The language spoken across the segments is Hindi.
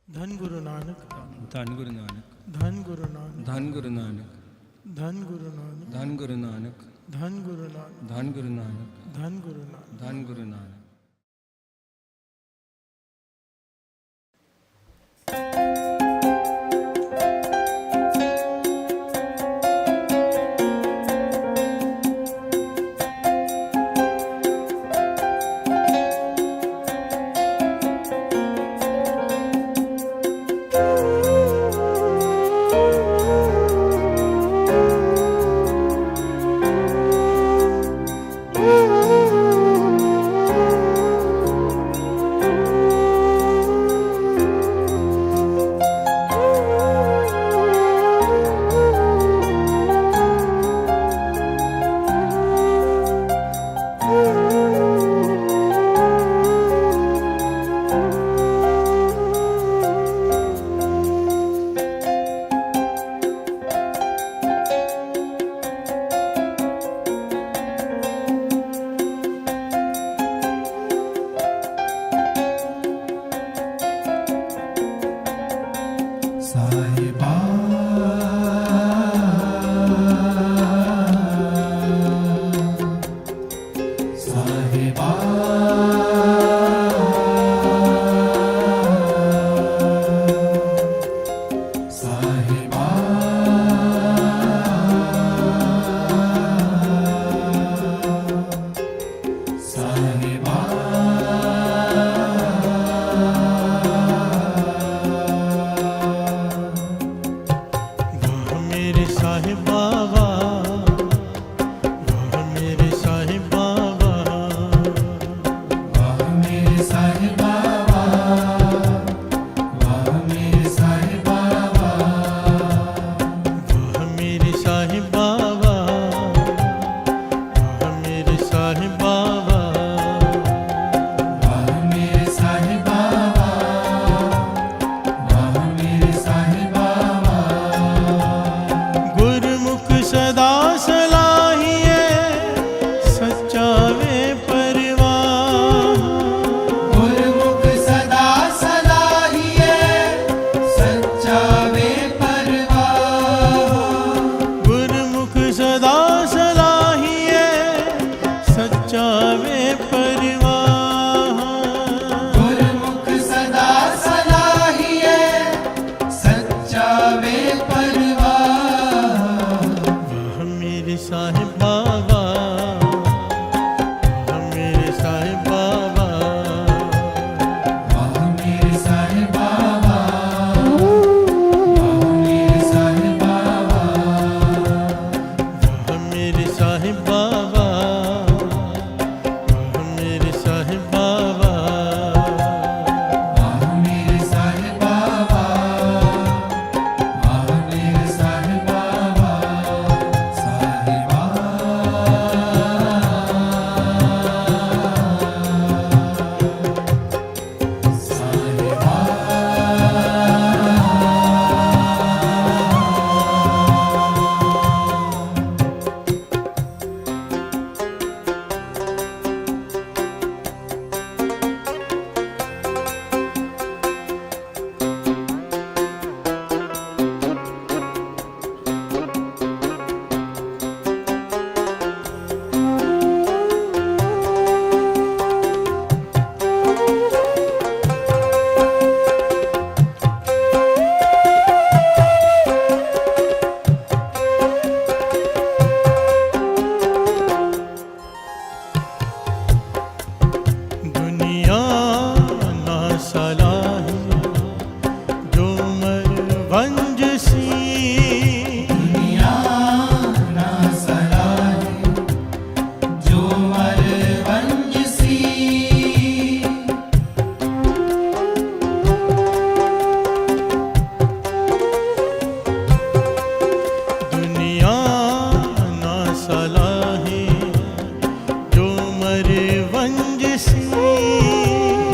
धन गुरु नानक, धन गुरु नानक, धन गुरु नानक, धन गुरु नानक, धन गुरु नानक, धन गुरु नानक, धन गुरु नानक, धन गुरु नानक, धन गुरु नानक। धन गुरु नानक।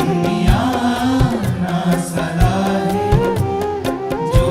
दुनिया ना सलाहे जो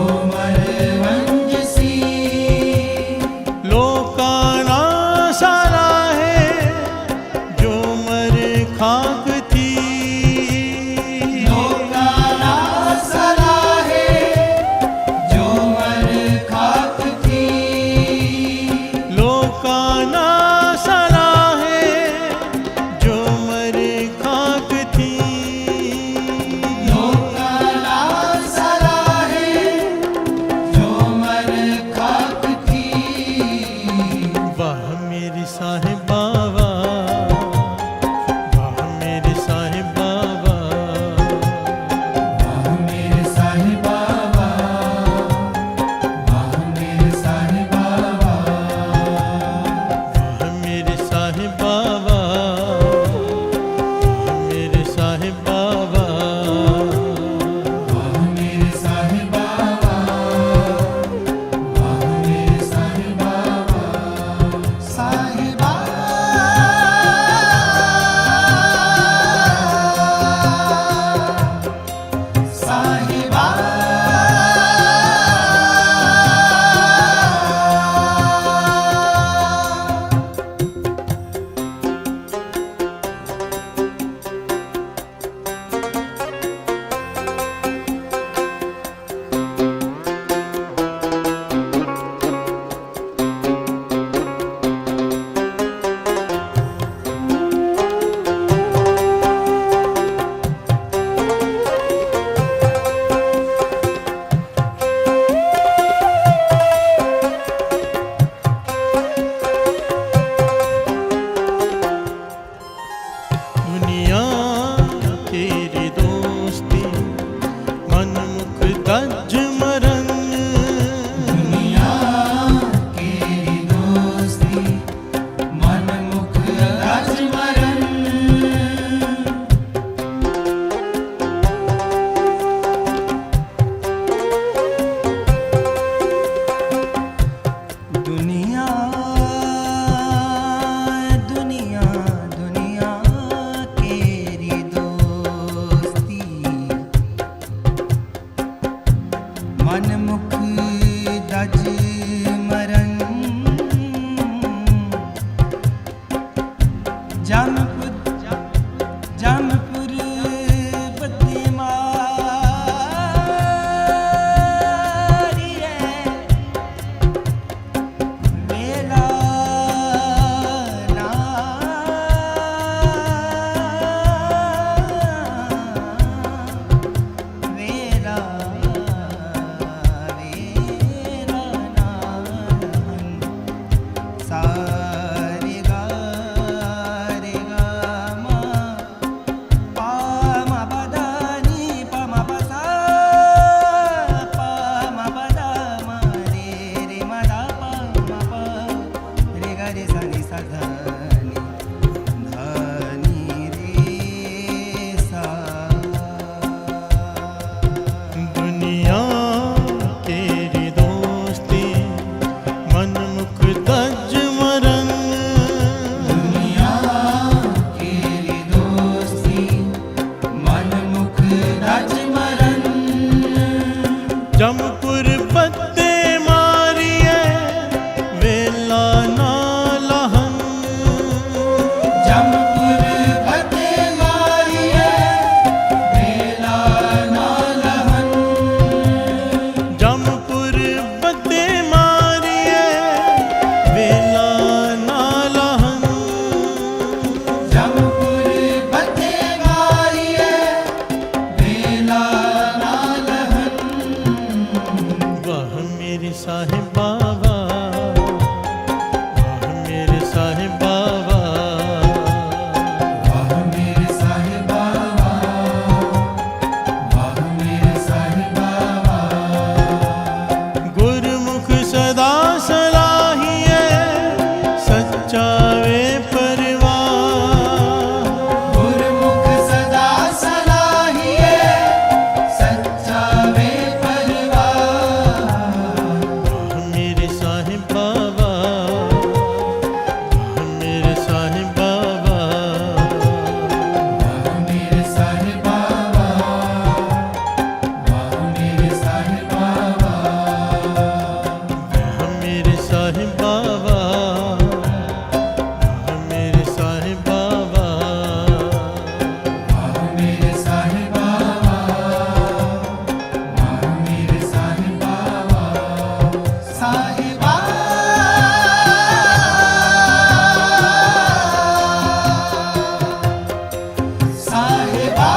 मन मुख तज मरन। दुनिया केरी दोस्ती मन मुख तज मरन। दुनिया दुनिया दुनिया केरी दोस्ती मन मुख दज मरन। जमपुर जमपुर बदी मारी है वेला ना वेला वेला नालन सारे गा रे गा मा पा मा पदा नी पा मा पा सा पा मा पदा मा रे मा दा पा मा पा रे गा रे सा नी सा धा नी धा नी रे सा। दुनिया तेरी दोस्ती मन मुख तज मरन। दुनिया केरी दोस्ती मन मुख तज मरन। जमपुर बत्ते मारिए वेला ना लहन। जमपुर बते मारिए वेला ना लहन। जमपुर बत्ते मारिए वेला ना लहन। जमपुर बते मारिए वेला ना लहन। वाह मेरे साहिब बाबा, वाह मेरे साहिब बाबा, वाह मेरे साहिब बाबा, वाह मेरे साहिब बाबा। गुरमुख सदा सलाहिए सच्चा वे परवाह। गुरमुख सदा सलाहिए सच्चा वे परवाह। वाह मेरे साहिब बाबा, वाह मेरे साहिब बाबा, वाह मेरे साहिब बाबा, वाह मेरे साहिब बाबा। वाह मेरे साहिब बाबा, वाह मेरे साहिब बाबा, वाह मेरे साहिब बाबा, वाह मेरे साहिब बाबा। साहिबा साहिबा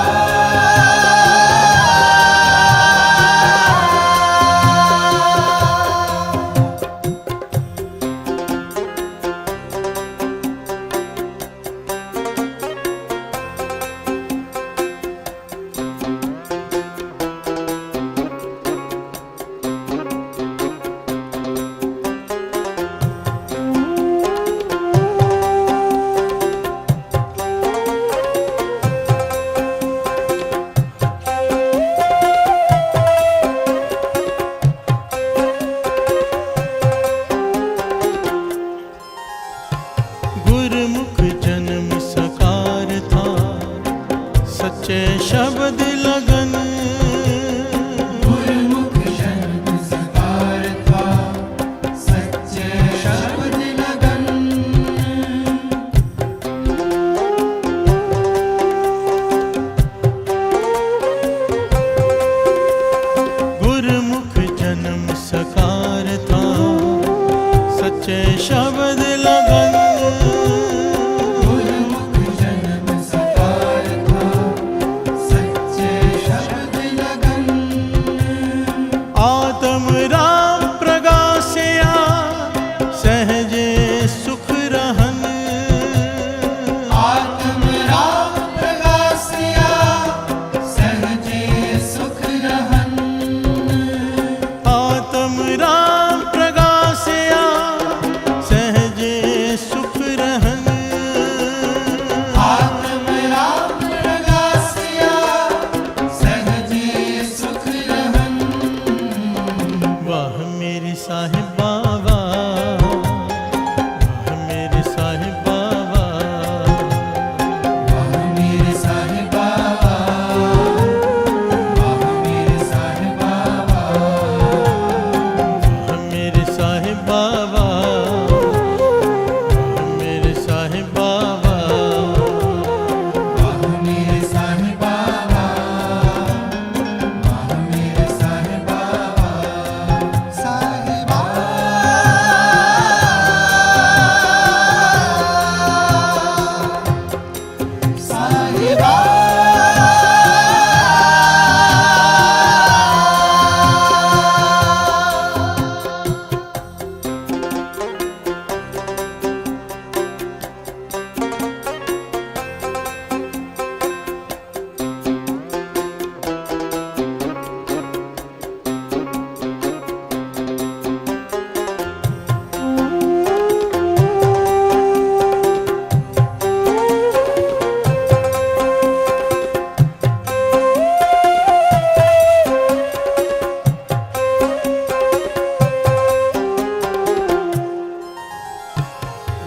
गुरमुख जन्म सकार था सच्चे शब्द लगन। गुरमुख जन्म सकार था सच्चे शब्द लगन। गुरमुख जन्म सकार था सच्चे शब्द लगन। गुरमुख जन्म सकार था सच्चे शब्द लगन। आत्म राम प्रगासिया सहजे सुख रहन। आत्म राम प्रगासिया सहजे सुख रहन। साहिब बाबा, वाह मेरे साहिब बाबा, वाह मेरे साहिब बाबा, वाह मेरे साहिब बाबा, वाह मेरे साहिब बाबा, वाह मेरे साहिब बाबा, वाह मेरे साहिब बाबा, वाह मेरे साहिब बाबा, साहिबा, साहिबा,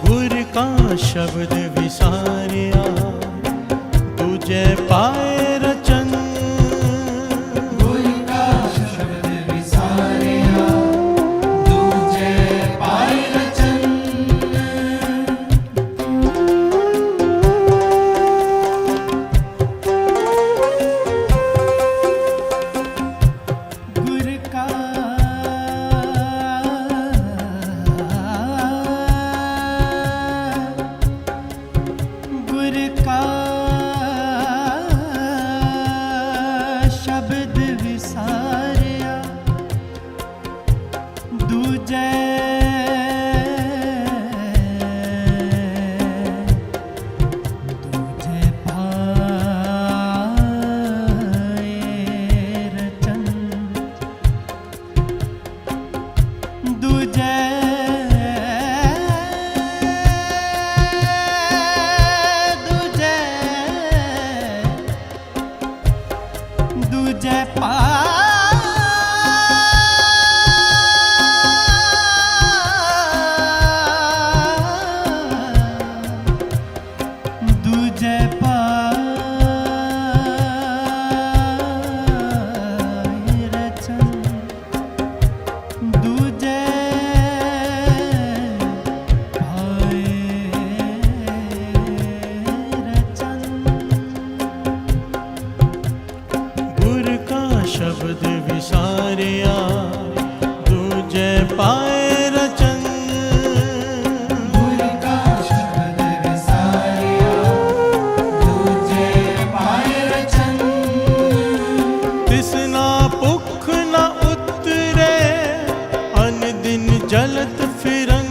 गुर का शब्द विसारिया, तुझे पाए रचन, गुर का शब्द विसारिया, तुझे पाए रचन, गुर का गुर का शब्द विसारिया, दूजे दूजे पाए रचन, दूजे दूजे दूजे दूजे पाए रचन, दूजे पाए रचन, गुर का शब्द विसारिया, तुझे पाए रचन, गुर का शब्द विसारिया, तुझे पाए रचन, तिसना भुख न उतरे, अन दिन जलत फिरन,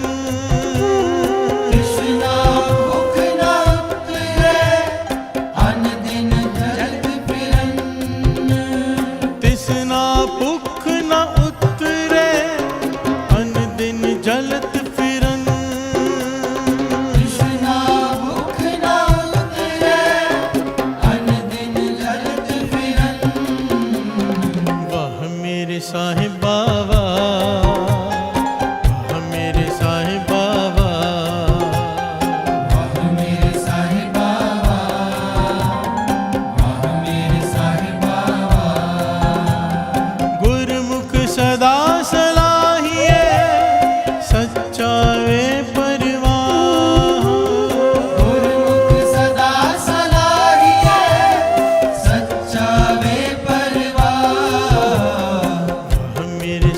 कृष्णा भूख न उतरे, अन दिन जलत फिरन, तिसना भुख न उतरे, अन दिन जलत फिरन, कृष्णा भूख न उतरे, अन दिन जलत फिरन, वाह मेरे साहिब बाबा, वाह मेरे साहिब बाबा, वाह मेरे साहिब बाबा, वाह मेरे साहिब बाबा, गुरमुख सदा सलाहिए, सच्चा वे परवाह, गुरमुख सदा सलाहिए, सच्चा वे परवाह, वाह मेरे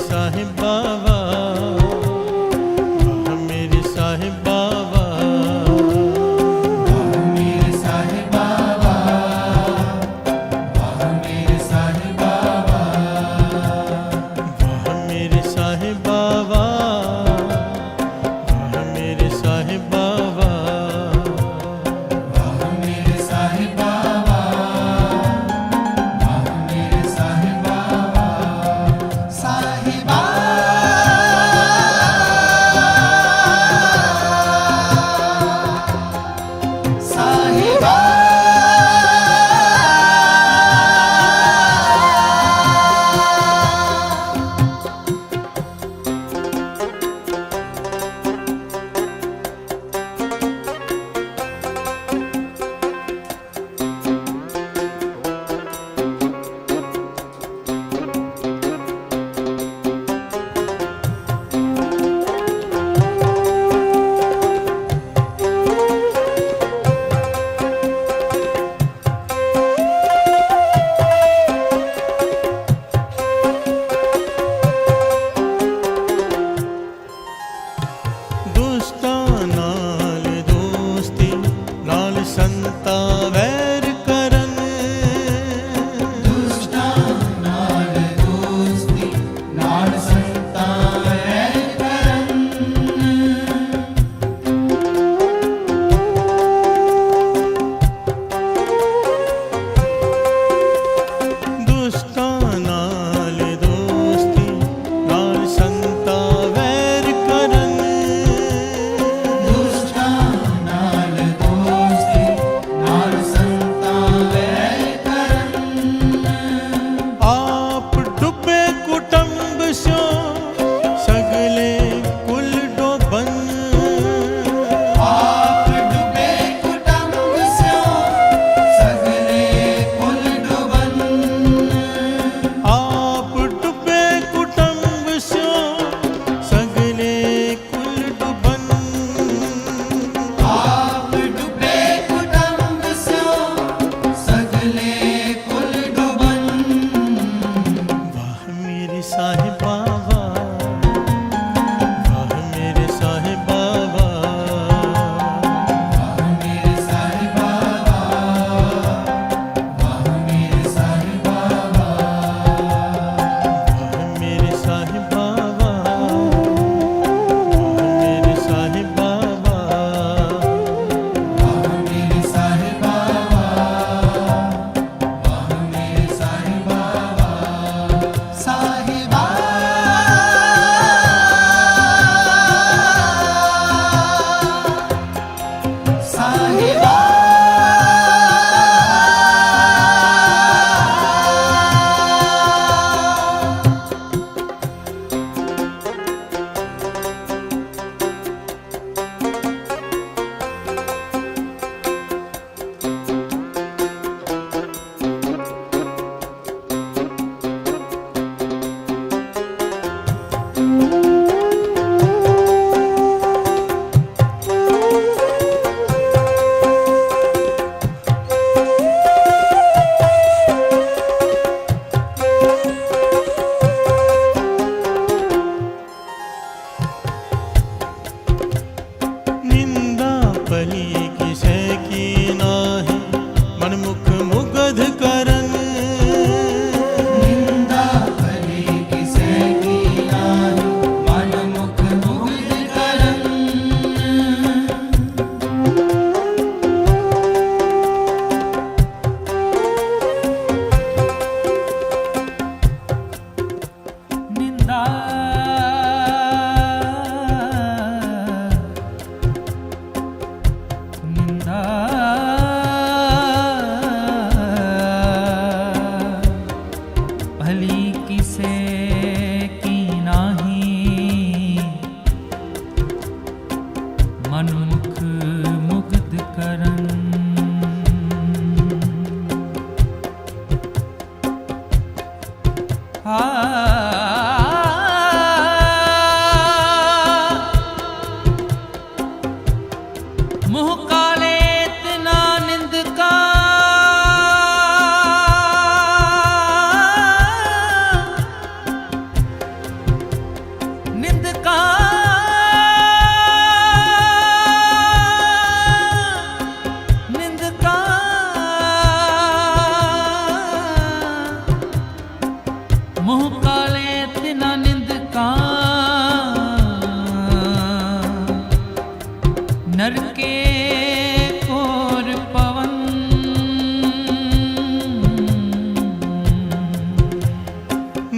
साहिब बाबा, वाह मेरे साहिब बाबा, वाह मेरे साहिब बाबा, वाह मेरे साहिब बाबा, वाह मेरे साहिब बाबा, वाह मेरे साहिब बाबा, वाह मेरे साहिब बाबा, वाह मेरे साहिब बाबा, साहिबा साहिबा निंदा पली किसे की नाहि, मन मुख मुगध करन, निंदा भली किसे की नाहि, मन मुख मुग्ध करन, निंदा निंदा भली किसे की नाही, मन मुख मुग्ध करन, मुह काले इतना निंदका, निंदका निंदका मुह काले इतना निंदका, नरके कोर पवन,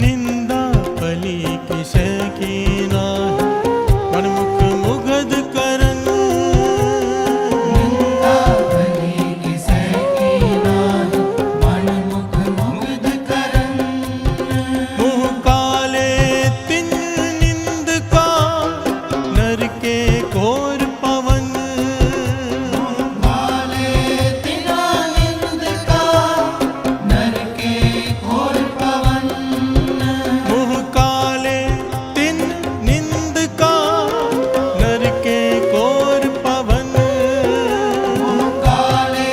निंदा पली किसे की नाहि, मन मुख मुगध करन, निंदा भली किसे की नाही, मन मुख मुग्ध करन, मुँह काले तिन निंदका, नर के कोर पवन, काले तिना निंदका, नरके घोर पवन, मुँह काले तिन निंदका, नर के कोर पवन, काले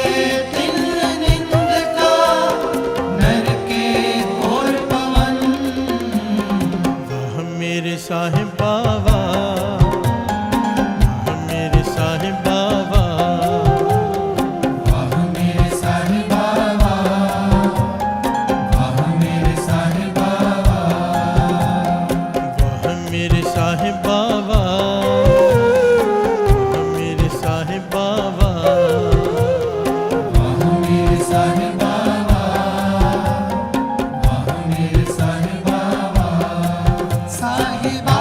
तिन निंदका, नरके घोर पवन, वाह मेरे साहिब बाबा, वाह मेरे साहिब बाबा, वाह मेरे साहिब बाबा, वाह मेरे साहिब बाबा, वाह मेरे साहिब बाबा, वाह मेरे साहिब बाबा, वाह मेरे साहिब बाबा, वाह मेरे साहिब बाबा, साहिबा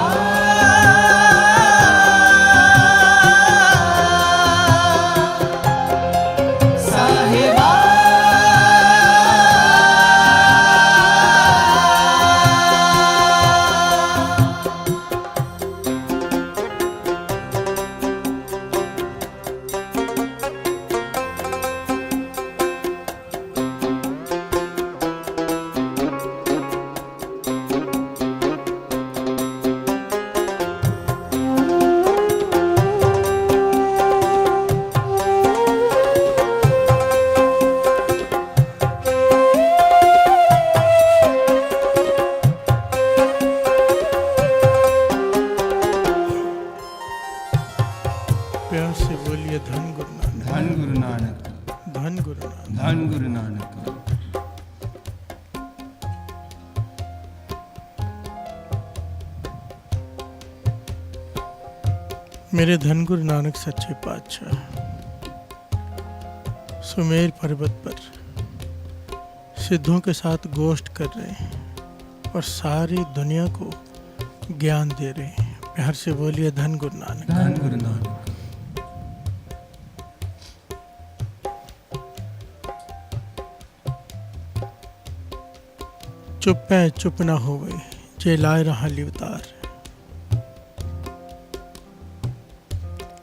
मेरे धन गुरु नानक सच्चे पातशाह सुमेर पर्वत पर सिद्धों के साथ गोष्ठ कर रहे हैं और सारी दुनिया को ज्ञान दे रहे हैं। प्यार से बोलिए धन गुरु नानक। धन गुरु नानक। चुप है चुप ना हो गई जे लाए रहा लिवतार।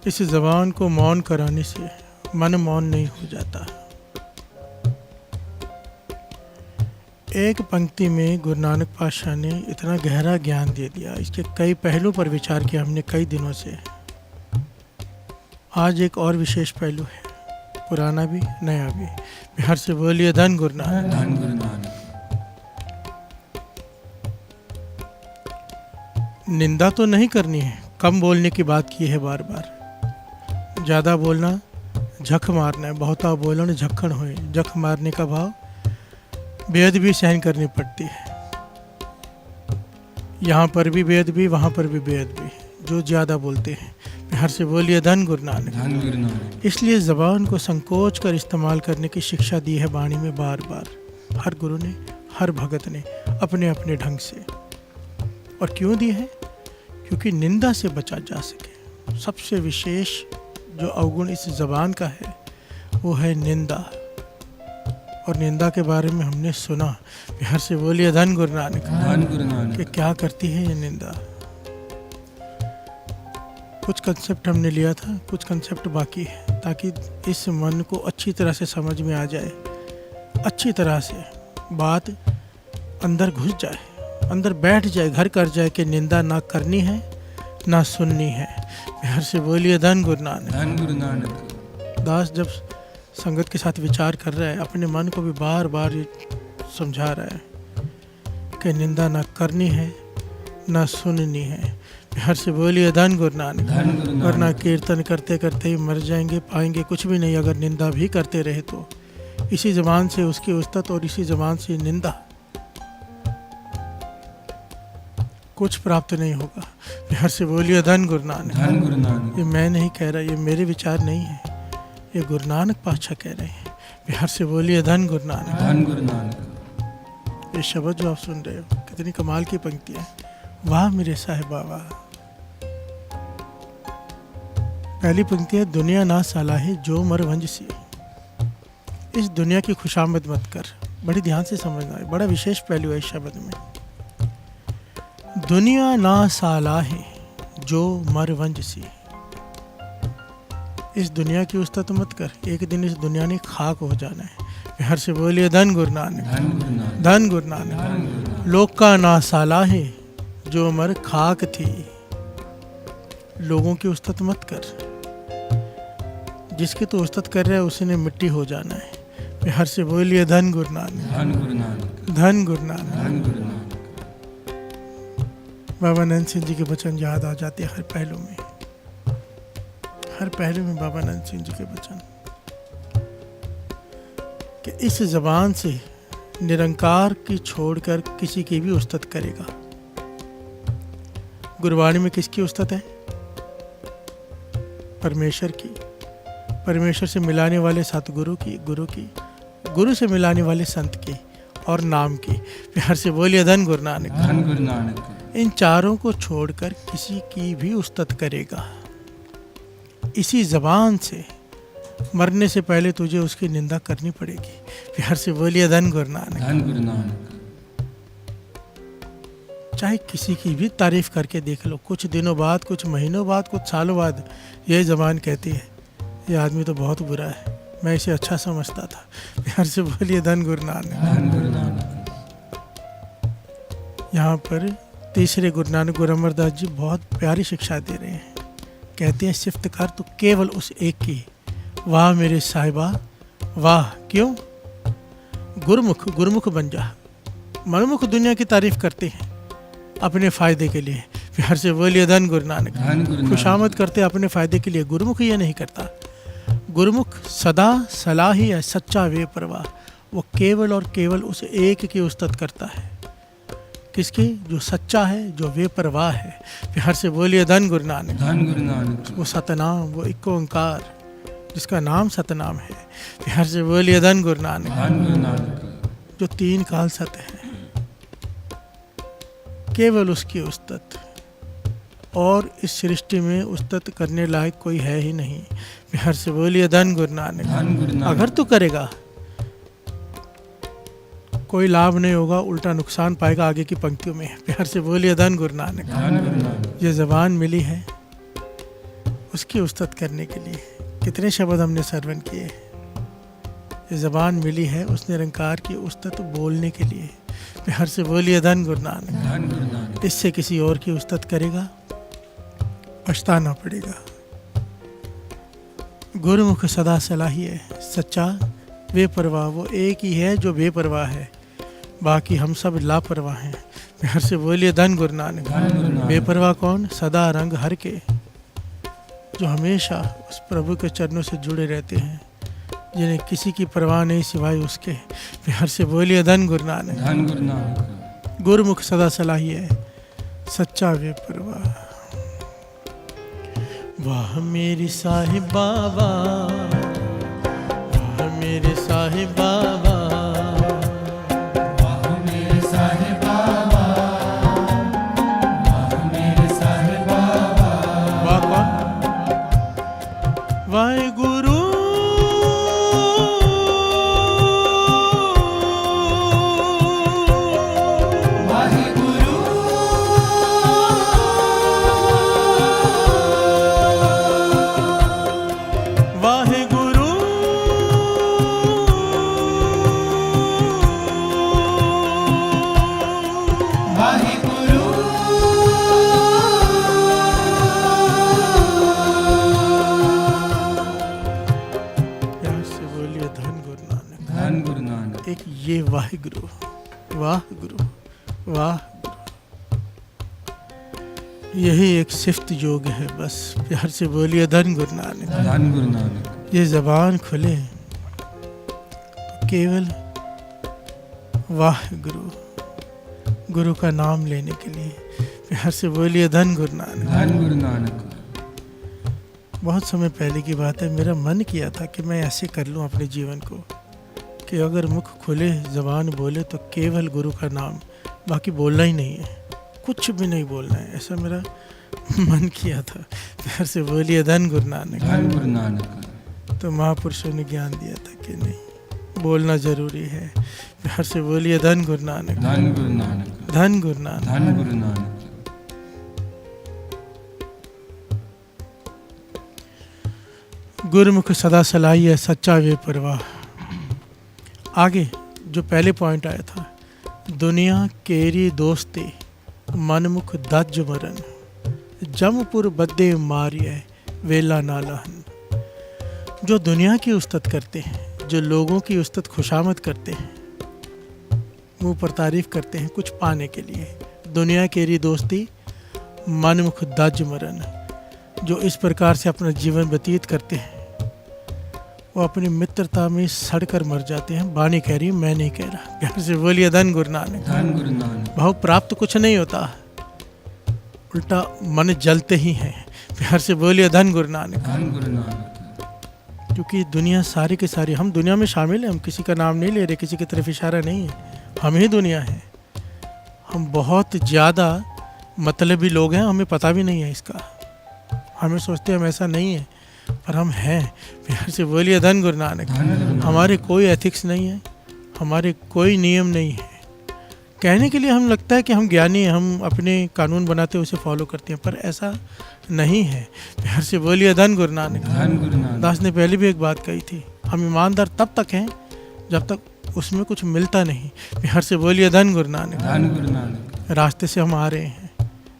इस जबान को मौन कराने से मन मौन नहीं हो जाता। एक पंक्ति में गुरु नानक पातशाह ने इतना गहरा ज्ञान दे दिया। इसके कई पहलू पर विचार किया हमने कई दिनों से। आज एक और विशेष पहलू है, पुराना भी नया भी। बिहार से बोलिए धन गुरु नानक। धन गुरु नानक। निंदा तो नहीं करनी है, कम बोलने की बात की है बार बार। ज़्यादा बोलना झक मारना है, बहुता बोलन झक्खन होए। झक मारने का भाव बेअदबी सहन करनी पड़ती है। यहाँ पर भी बेअदबी, वहाँ पर भी बेअदबी, जो ज़्यादा बोलते हैं। बिहार से बोलिए धन गुरु नानक। धन गुरु नानक। इसलिए ज़बान को संकोच कर इस्तेमाल करने की शिक्षा दी है वाणी में बार बार, हर गुरु ने, हर भगत ने अपने अपने ढंग से। और क्यों दी है? क्योंकि निंदा से बचा जा सके। सबसे विशेष जो अवगुण इस ज़बान का है वो है निंदा। और निंदा के बारे में हमने सुना। बिहार से बोलिए धन गुरु नानक। धन गुरु कि नानक। क्या करती है ये निंदा। कुछ कंसेप्ट हमने लिया था, कुछ कंसेप्ट बाकी है, ताकि इस मन को अच्छी तरह से समझ में आ जाए, अच्छी तरह से बात अंदर घुस जाए, अंदर बैठ जाए, घर कर जाए कि निंदा ना करनी है ना सुननी है। बिहार से बोलिए धन गुरु नानक। धन गुरु नानक। दास जब संगत के साथ विचार कर रहा है, अपने मन को भी बार बार ये समझा रहा है कि निंदा ना करनी है ना सुननी है। बिहार से बोलिए धन गुरु नानक। धन गुरु नानक। वरना कीर्तन करते करते ही मर जाएंगे, पाएंगे कुछ भी नहीं। अगर निंदा भी करते रहे तो इसी ज़बान से उसकी उस्तत और इसी ज़बान से निंदा, कुछ प्राप्त नहीं होगा। बिहार से बोलिए धन गुरु नानक। धन गुरु नानक। ये मैं नहीं कह रहा, ये मेरे विचार नहीं है, ये गुरु नानक पातशाह कह रहे हैं। बिहार से बोलिए धन गुरु नानक। धन गुरु नानक। ये शब्द जो आप सुन रहे हो, कितनी कमाल की पंक्तियां। वाह मेरे साहिबा वाह। पहली पंक्ति है, दुनिया ना सालाहे जो मर वंज सी। इस दुनिया की खुशामद मत कर। बड़ी ध्यान से समझना है, बड़ा विशेष पहलू है इस शब्द में। दुनिया ना सालाहे जो मर वंज सी। इस दुनिया की उस्तत मत कर, एक दिन इस दुनिया ने खाक हो जाना है। बिहार से बोलिए धन गुरु नानक। धन गुरु नानक। धन गुरु नानक। लोग का ना सालाहे जो मर खाक थी। लोगों की उस्तत मत कर, जिसकी तो उस्तत कर रहा है उसने मिट्टी हो जाना है। बिहार से बोलिए धन गुरु नानक। धन गुरु नानक। धन गुरु नानक। धन गुरु नानक। बाबा नंद सिंह जी के वचन याद आ जाते हैं हर पहलू में, हर पहलू में बाबा नंद सिंह जी के वचन कि इस जबान से निरंकार की छोड़कर किसी की भी उस्तत करेगा। गुरबाणी में किसकी उस्तत है? परमेश्वर की। परमेश्वर से मिलाने वाले सतगुरु की, गुरु की, गुरु से मिलाने वाले संत की और नाम की। बिहार से बोलिए धन गुरु नानक। धन गुरु नानक। इन चारों को छोड़कर किसी की भी उस्तत करेगा, इसी जबान से मरने से पहले तुझे उसकी निंदा करनी पड़ेगी। बिहार से बोलिए धन गुरु नानक। धन गुरु नानक। चाहे किसी की भी तारीफ करके देख लो, कुछ दिनों बाद, कुछ महीनों बाद, कुछ सालों बाद यही जबान कहती है ये आदमी तो बहुत बुरा है, मैं इसे अच्छा समझता था। बिहार से बोलिए धन गुरु नानक। धन गुरु नानक। यहाँ पर तीसरे गुरु नानक गुरु अमरदास जी बहुत प्यारी शिक्षा दे रहे हैं। कहते हैं सिफ्त कर तो केवल उस एक की। वाह मेरे साहिबा वाह। क्यों? गुरमुख, गुरमुख बन जा। मनमुख दुनिया की तारीफ करते हैं अपने फायदे के लिए। प्यार से बोलिए धन गुरु नानक। धन गुरु नानक। खुशामद करते अपने फायदे के लिए। गुरमुख ये नहीं करता। गुरमुख सदा सलाही है, सच्चा वे परवाह। वो केवल और केवल उस एक की उस्तत करता है। किसकी? जो सच्चा है, जो बेपरवाह है। प्यार से बोलिए धन गुरु नानक। धन गुरु नानक। वो सतनाम, वो एक ओंकार जिसका नाम सतनाम है। प्यार से बोलिए धन गुरु नानक। धन गुरु नानक। जो तीन काल सत्य है, केवल उसकी उस्तत, और इस सृष्टि में उस्तत करने लायक कोई है ही नहीं। प्यार से बोलिए धन गुरु नानक। धन गुरु नानक। अगर तू करेगा कोई लाभ नहीं होगा, उल्टा नुकसान पाएगा आगे की पंक्तियों में। प्यार से बोलिए धन गुरु नानक। धन गुरु नानक। ये ज़बान मिली है उसकी उस्तत करने के लिए। कितने शब्द हमने श्रवण किए। ये ज़बान मिली है उस निरंकार की उस्तत बोलने के लिए। प्यार से बोलिए धन गुरु नानक। धन गुरु नानक। इससे किसी और की उस्तत करेगा, पछताना पड़ेगा। गुरुमुख सदा सलाहिए, सच्चा बेपरवाह वो एक ही है जो बेपरवाह है, बाकी हम सब लापरवाह हैं। प्यार से बोलिए धन गुरु नानक। धन गुरु नानक। बेपरवाह कौन? सदा रंग हर के, जो हमेशा उस प्रभु के चरणों से जुड़े रहते हैं, जिन्हें किसी की परवाह नहीं सिवाय उसके। प्यार से बोलिए धन गुरु नानक। धन गुरु नानक। गुरुमुख सदा सलाहिए, सच्चा बेपरवाह। वाह मेरी साहिबा वाह, वाह मेरे साहिबा वाह, वाह मेरे साहिबा वाह, वाह मेरे साहिबा वाह। वाह कौन? वाहे गुरु वाहिगुरु वाहे गुरु वाहिगुरु प्यार से बोलिए धन गुरु नानक। धन गुरु नानक। एक ये वाहिगुरु, वाह गुरु, वाह गुरु, यही एक सिफ्त योग है बस। प्यार से बोलिए धन गुरु नानक। धन गुरु नानक। ये जबान खुले तो केवल वाह गुरु, गुरु का नाम लेने के लिए। प्यार से बोलिए धन गुरु नानक। धन गुरु नानक। बहुत समय पहले की बात है, मेरा मन किया था कि मैं ऐसे कर लूँ अपने जीवन को कि अगर मुख खुले, जबान बोले तो केवल गुरु का नाम, बाकी बोलना ही नहीं है, कुछ भी नहीं बोलना है। ऐसा मेरा मन किया था। प्यार से बोलिए धन गुरु नानक। धन गुरु नानक। तो महापुरुषों ने ज्ञान दिया था कि नहीं, बोलना जरूरी है। प्यार से बोलिए धन गुरु नानक। धन गुरु नानक। धन गुरु नानक। धन गुरु नानक। गुरुमुख सदा सलाहिए, सच्चा बेपरवाह। आगे जो पहले पॉइंट आया था, दुनिया केरी दोस्ती, मनमुख दज मरन, जमपुर बद्दे मारिय वेला नालहन। जो दुनिया की उस्तत करते हैं, जो लोगों की उस्तत खुशामद करते हैं, मुंह पर तारीफ करते हैं कुछ पाने के लिए, दुनिया केरी दोस्ती, मनमुख दज मरन, जो इस प्रकार से अपना जीवन व्यतीत करते हैं, वो अपनी मित्रता में सड़कर मर जाते हैं। बानी कह रही, मैं नहीं कह रहा। प्यार से बोलिए धन गुरु नानक। धन गुरु नानक। भाव प्राप्त कुछ नहीं होता, उल्टा मन जलते ही हैं। प्यार से बोलिए धन गुरु नानक। धन गुरु नानक। क्योंकि दुनिया सारी की सारी, हम दुनिया में शामिल हैं, हम किसी का नाम नहीं ले रहे, किसी की तरफ इशारा नहीं है, हम ही दुनिया है। हम बहुत ज़्यादा मतलबी लोग हैं, हमें पता भी नहीं है इसका। हमें सोचते हैं हम ऐसा नहीं है, पर हम हैं। प्यार से बोलिए धन गुरु नानक। धन गुरु नानक। हमारे कोई एथिक्स नहीं है, हमारे कोई नियम नहीं है। कहने के लिए हम लगता है कि हम ज्ञानी हैं, हम अपने कानून बनाते हैं, उसे फॉलो करते हैं, पर ऐसा नहीं है। प्यार से बोलिए धन गुरु नानक। धन गुरु नानक। दास ने पहले भी एक बात कही थी, हम ईमानदार तब तक हैं जब तक उसमें कुछ मिलता नहीं। प्यार से बोलिए धन गुरु नानक। धन गुरु नानक। रास्ते से हम आ रहे हैं,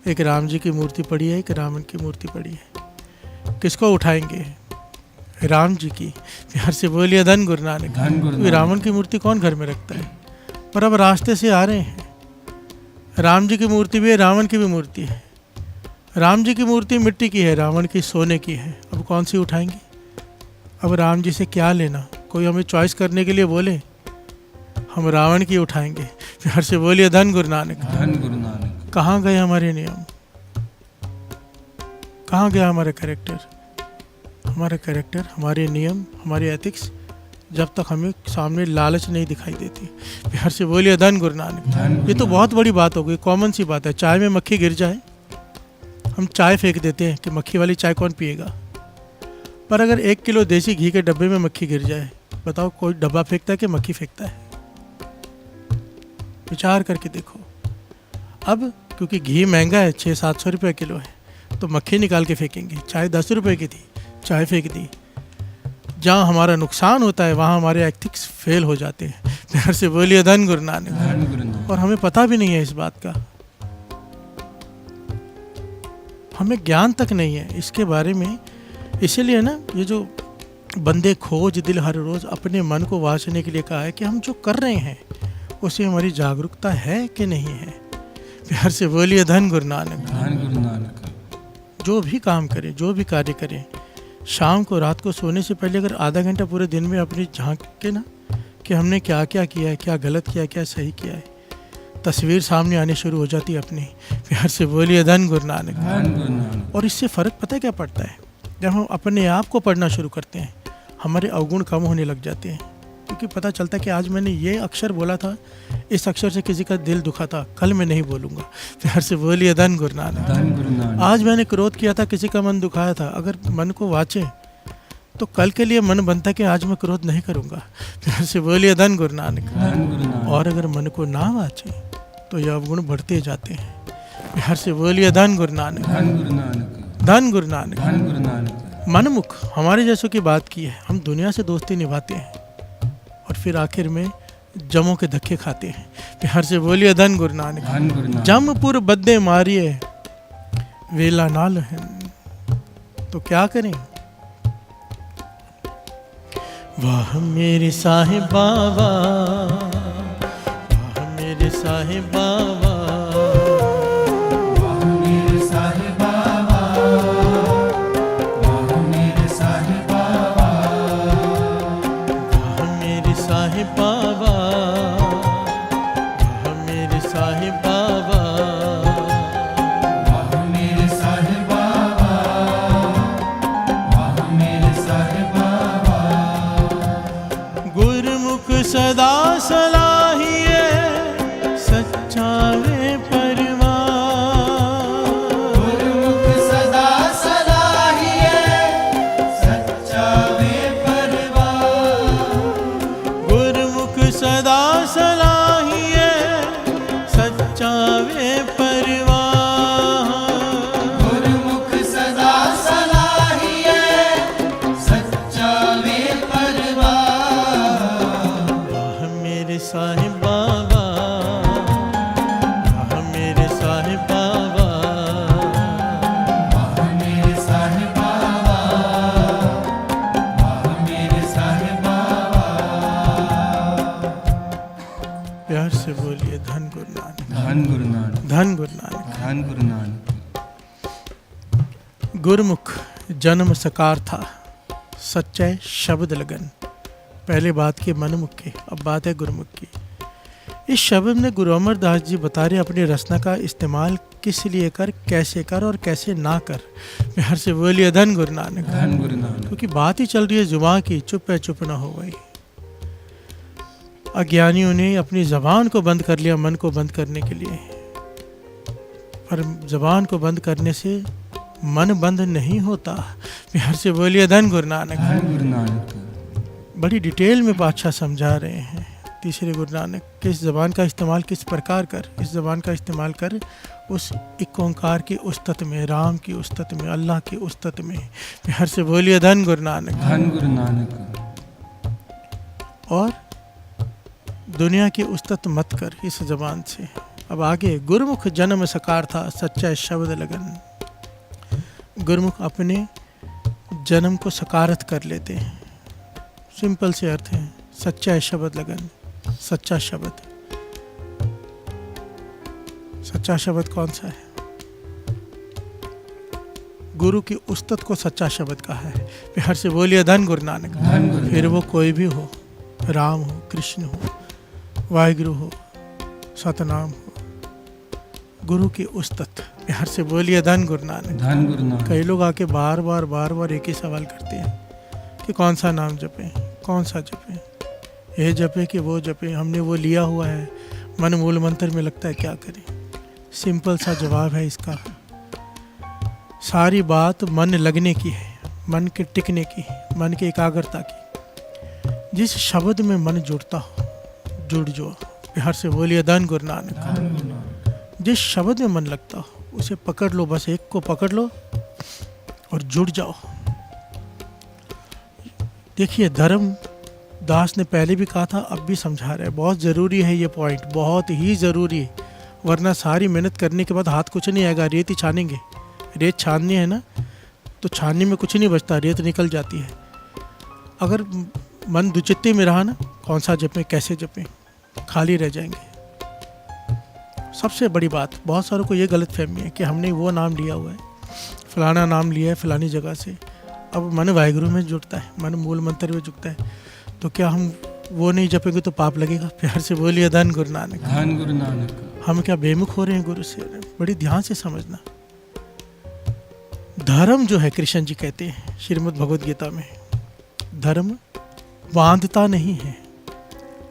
एक राम जी की मूर्ति पड़ी है, एक रावण की मूर्ति पड़ी है, किसको उठाएंगे? राम जी की। प्यार से बोलिए धन गुरु नानक। धन गुरु कोई नानक। रावण की मूर्ति कौन घर में रखता है? पर अब रास्ते से आ रहे हैं, राम जी की मूर्ति भी है, रावण की भी मूर्ति है। राम जी की मूर्ति मिट्टी की है, रावण की सोने की है। अब कौन सी उठाएंगे? अब राम जी से क्या लेना? कोई हमें चॉइस करने के लिए बोले, हम रावण की उठाएंगे। प्यार से बोलिए धन गुरु नानक। धन गुरु नानक। कहाँ गए हमारे नियम, कहाँ गया हमारा कैरेक्टर? हमारा कैरेक्टर, हमारे नियम, हमारे एथिक्स जब तक हमें सामने लालच नहीं दिखाई देती। प्यार से बोलिए धन गुरु नानक। ये तो बहुत बड़ी बात हो गई, कॉमन सी बात है। चाय में मक्खी गिर जाए, हम चाय फेंक देते हैं कि मक्खी वाली चाय कौन पिएगा। पर अगर 1 किलो देसी घी के डब्बे में मक्खी गिर जाए, बताओ कोई डब्बा फेंकता है कि मक्खी फेंकता है? विचार करके देखो। अब क्योंकि घी महंगा है, 600-700 रुपये किलो है, तो मक्खी निकाल के फेंकेंगे। चाय 10 रुपये की थी, चाय फेंक दी। जहाँ हमारा नुकसान होता है वहाँ हमारे एथिक्स फेल हो जाते हैं। प्यार से बोलिए धन गुरु नानक। धन गुरु नानक। और हमें पता भी नहीं है इस बात का, हमें ज्ञान तक नहीं है इसके बारे में। इसीलिए ना ये जो बंदे खोज दिल हर रोज़ अपने मन को वाचने के लिए कहा है कि हम जो कर रहे हैं उससे हमारी जागरूकता है कि नहीं है। प्यार से बोलिए धन गुरु नानक। धन गुरु नानक। जो भी काम करें, जो भी कार्य करें, शाम को, रात को सोने से पहले अगर आधा घंटा पूरे दिन में अपनी झांक के ना कि हमने क्या क्या किया है, क्या गलत किया, क्या सही किया है, तस्वीर सामने आनी शुरू हो जाती है अपनी। प्यार से बोलिए धन गुरु नानक। धन गुरु नानक। और इससे फ़र्क पता है क्या पड़ता है? जब हम अपने आप को पढ़ना शुरू करते हैं, हमारे अवगुण कम होने लग जाते हैं। क्योंकि पता चलता है कि आज मैंने ये अक्षर बोला था, इस अक्षर से किसी का दिल दुखा था, कल मैं नहीं बोलूँगा। प्यार से बोलिए धन गुरु नानक। धन गुरु नानक। आज मैंने क्रोध किया था, किसी का मन दुखाया था, अगर मन को वाचे तो कल के लिए मन बनता है कि आज मैं क्रोध नहीं करूँगा। प्यार से बोलिए धन गुरु नानक। धन गुरु नानक। और अगर मन को ना वाचे तो ये अवगुण बढ़ते जाते हैं। प्यार से बोलिए धन गुरु नानक। धन गुरु नानक। धन गुरु नानक। धन गुरु नानक। मनमुख हमारे जैसों की बात की है, हम दुनिया से दोस्ती निभाते हैं और फिर आखिर में जमों के धक्के खाते हैं। प्यार से बोलिए धन गुरु नानक। धन गुरु नानक। जमपुर बद्दे मारिए वेला नाल है, तो क्या करें? वाह मेरे साहिबा, वाह मेरे साहिबा, वाह मेरे साहिबा, वाह मेरे साहिबा, वाह मेरे साहिबा, वाह मेरे साहिबा, वाह मेरे साहिबा, वाह मेरे साहिबा। गुरमुख सदा सलाहिए सच्चा वे परवान। गुरमुख सदा सलाहिए सच्चा वे परवान। गुरमुख सदा सलाहिए सच्चा वे परवान। गुरमुख सदा सलाहिए सच्चा वे परवान। वाह मेरे साहिबा, वाह मेरे साहिबा, वाह मेरे साहिबा, वाह मेरे साहिबा। प्यार से बोलिए धन गुरु नानक। धन गुरु नानक। धन गुरु नानक। धन गुरु नानक। गुरमुख जन्म सकार था, सच्चे शब्द लगन। पहले बात की मनमुख की, अब बात है गुरमुख की। इस शब्द में गुरु अमरदास जी बता रहे अपनी रचना का इस्तेमाल किस लिए कर, कैसे कर और कैसे ना कर। प्यार से बोलिए धन गुरु नानक। धन गुरु नानक। क्योंकि बात ही चल रही है जुबान की, चुप है चुप ना हो गई। अज्ञानियों ने अपनी जबान को बंद कर लिया मन को बंद करने के लिए, पर जबान को बंद करने से मन बंद नहीं होता। प्यार से बोलिए धन गुरु नानक। धन गुरु नानक। बड़ी डिटेल में बादशाह समझा रहे हैं तीसरे गुरु नानक, किस जबान का इस्तेमाल किस प्रकार कर। इस जबान का इस्तेमाल कर उस एक ओंकार की उस्तत में, राम की उस्तत में, अल्लाह की उस्तत में। प्यार से बोलिए धन गुरु नानक। धन गुरु नानक। और दुनिया की उस्तत मत कर इस जबान से। अब आगे, गुरमुख जन्म सकार था सच्चा शब्द लगन। गुरमुख अपने जन्म को सकारत कर लेते हैं। सिंपल से अर्थ है, सच्चा शब्द लगन, सच्चा शब्द। सच्चा शब्द कौन सा है? गुरु की उस्तत को सच्चा शब्द कहा है। प्यार से बोलिए धन गुरु नानक। धन गुरु फिर वो कोई भी हो, राम हो, कृष्ण हो, वाहिगुरु हो, सतनाम हो गुरु की उस्तत। प्यार से बोलिए धन गुरु नानक। धन गुरु नानक। कई लोग आके बार बार एक ही सवाल करते हैं कि कौन सा नाम जपें, कौन सा जपें, ये जपें कि वो जपें, हमने वो लिया हुआ है, मन मूल मंत्र में लगता है, क्या करें। सिंपल सा जवाब है इसका, सारी बात मन लगने की है, मन के टिकने की, मन की एकाग्रता की। जिस शब्द में मन जुड़ता हो जुड़ जो। प्यार से बोलिए धन गुरु नानक। जिस शब्द में मन लगता हो उसे पकड़ लो, बस एक को पकड़ लो और जुड़ जाओ। देखिए धर्म दास ने पहले भी कहा था, अब भी समझा रहा है, बहुत ज़रूरी है ये पॉइंट, बहुत ही ज़रूरी है, वरना सारी मेहनत करने के बाद हाथ कुछ नहीं आएगा। रेत ही छानेंगे, रेत छाननी है ना, तो छानने में कुछ नहीं बचता, रेत निकल जाती है। अगर मन दुचित्ती में रहा ना, कौन सा जपें, कैसे जपें, खाली रह जाएंगे। सबसे बड़ी बात, बहुत सारों को ये गलत फहमी है कि हमने वो नाम लिया हुआ है, फलाना नाम लिया है फलानी जगह से, अब मन वाहिगुरु में जुड़ता है, मन मूल मंत्र में जुड़ता है, तो क्या हम वो नहीं जपेंगे तो पाप लगेगा। प्यार से बोलिए धन गुरु नानक। धन गुरु नानक। हम क्या बेमुख हो रहे हैं गुरु से? बड़ी ध्यान से समझना। धर्म जो है, कृष्ण जी कहते हैं श्रीमद् भगवद गीता में, धर्म बांधता नहीं है,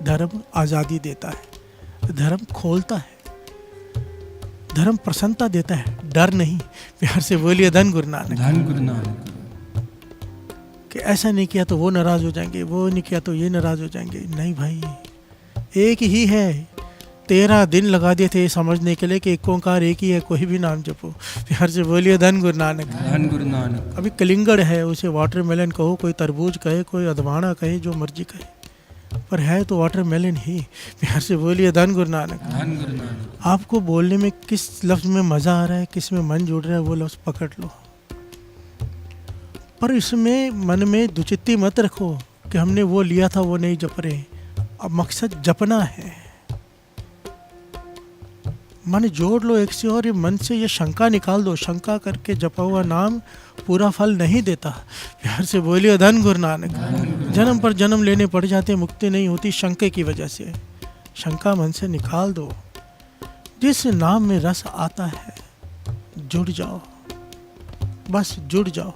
धर्म आज़ादी देता है, धर्म खोलता है, धर्म प्रसन्नता देता है, डर नहीं। प्यार से बोलिए धन गुरु नानक। धन गुरु नानक। कि ऐसा नहीं किया तो वो नाराज हो जाएंगे, वो नहीं किया तो ये नाराज हो जाएंगे। नहीं भाई, एक ही है। 13 दिन लगा दिए थे ये समझने के लिए कि एक ओंकार एक ही है, कोई भी नाम जपो। प्यार से बोलिए धन गुरु नानक। धन गुरु नानक। अभी कलिंगड़ है, उसे वाटरमेलन कहो, कोई तरबूज कहे, कोई अदवाना कहे, जो मर्जी कहे, पर है तो वाटरमेलन ही। प्यार से बोलिए धन गुरु नानक। धन गुरु नानक। आपको बोलने में किस लफ्ज़ में मज़ा आ रहा है, किस में मन जुड़ रहा है, वो लफ्ज़ पकड़ लो, पर इसमें मन में दुचित्ती मत रखो कि हमने वो लिया था वो नहीं जप रहे। अब मकसद जपना है, मन जोड़ लो एक से, और ये मन से ये शंका निकाल दो, शंका करके जपा हुआ नाम पूरा फल नहीं देता। प्यार से बोलिए धन गुरु नानक। जन्म पर जन्म लेने पड़ जाते, मुक्ति नहीं होती शंके की वजह से। शंका मन से निकाल दो, जिस नाम में रस आता है जुड़ जाओ, बस जुड़ जाओ।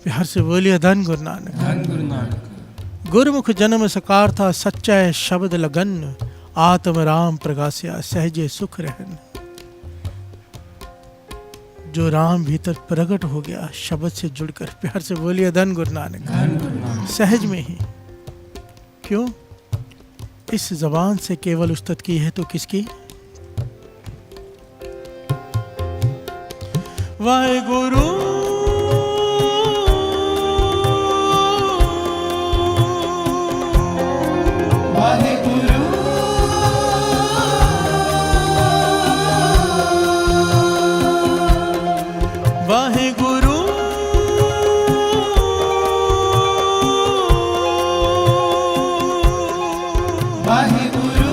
प्यार से बोलिए धन गुरु नानक। धन गुरु नानक। गुरुमुख जन्म सकार था, सच्चा है शब्द लगन, आत्म राम प्रगास्या सहजे सुख रहन। जो राम भीतर प्रकट हो गया शब्द से जुड़कर। प्यार से बोलिए धन गुरु नानक। धन गुरु नानक। सहज में ही। क्यों? इस जबान से केवल उस्तत की है तो किसकी? वाहेगुरु वाहेगुरु वाहेगुरु वाहेगुरु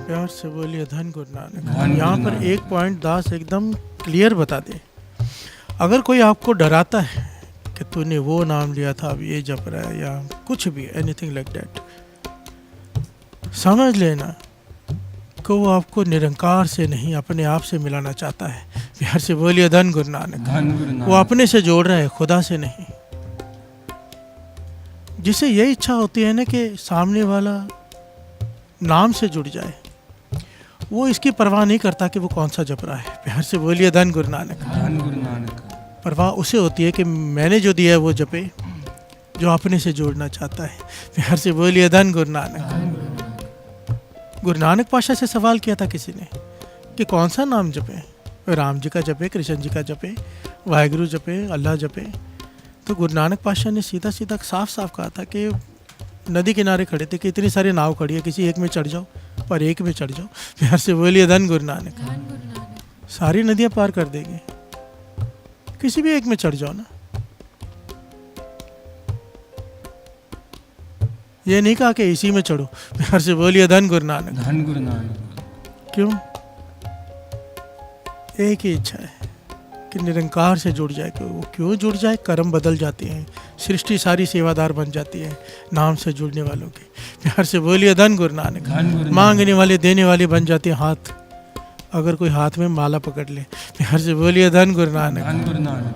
प्यार से बोलिए धन गुरु नानक। धन यहाँ गुरु पर नानक। एक पॉइंट दास एकदम क्लियर बता दे। अगर कोई आपको डराता है कि तूने वो नाम लिया था अब ये जप रहा है, या कुछ भी एनीथिंग लाइक दैट, समझ लेना कि वो आपको निरंकार से नहीं अपने आप से मिलाना चाहता है। प्यार से बोलिए धन गुरु नानक। धन गुरु वो नानक। अपने से जोड़ रहा है, खुदा से नहीं। जिसे यही इच्छा होती है ना कि सामने वाला नाम से जुड़ जाए, वो इसकी परवाह नहीं करता कि वो कौन सा जप रहा है। प्यार से बोलिए धन गुरु नानक। धन गुरु नानक। परवाह उसे होती है कि मैंने जो दिया है वो जपे, जो अपने से जोड़ना चाहता है। प्यार से बोलिए धन गुरु नानक। गुरु नानक पाशा से सवाल किया था किसी ने कि कौन सा नाम जपे, राम जी का जपे, कृष्ण जी का जपे, वाहेगुरु जपे, अल्लाह जपे। तो गुरु नानक पाशा ने सीधा सीधा साफ साफ कहा था कि नदी किनारे खड़े थे कि इतनी सारी नाव खड़ी है, किसी एक में चढ़ जाओ, पर एक में चढ़ जाओ। प्यार से बोलिए धन गुरु नानक। सारी नदियां पार कर देंगे, किसी भी एक में चढ़ जाओ ना। ये नहीं कहा कि इसी में चढ़ो। प्यार से बोलिए धन गुरु नानक। धन गुरु नानक। क्यों? एक ही इच्छा है, कि निरंकार से जुड़ जाए। कि वो क्यों जुड़ जाए? कर्म बदल जाते हैं, सृष्टि सारी सेवादार बन जाती है नाम से जुड़ने वालों के। प्यार से बोलिए धन गुरु नानक। धन गुरु मांगने वाले देने वाले बन जाते हैं हाथ, अगर कोई हाथ में माला पकड़ ले। प्यार से बोलिए धन गुरु नानक। धन गुरु नानक।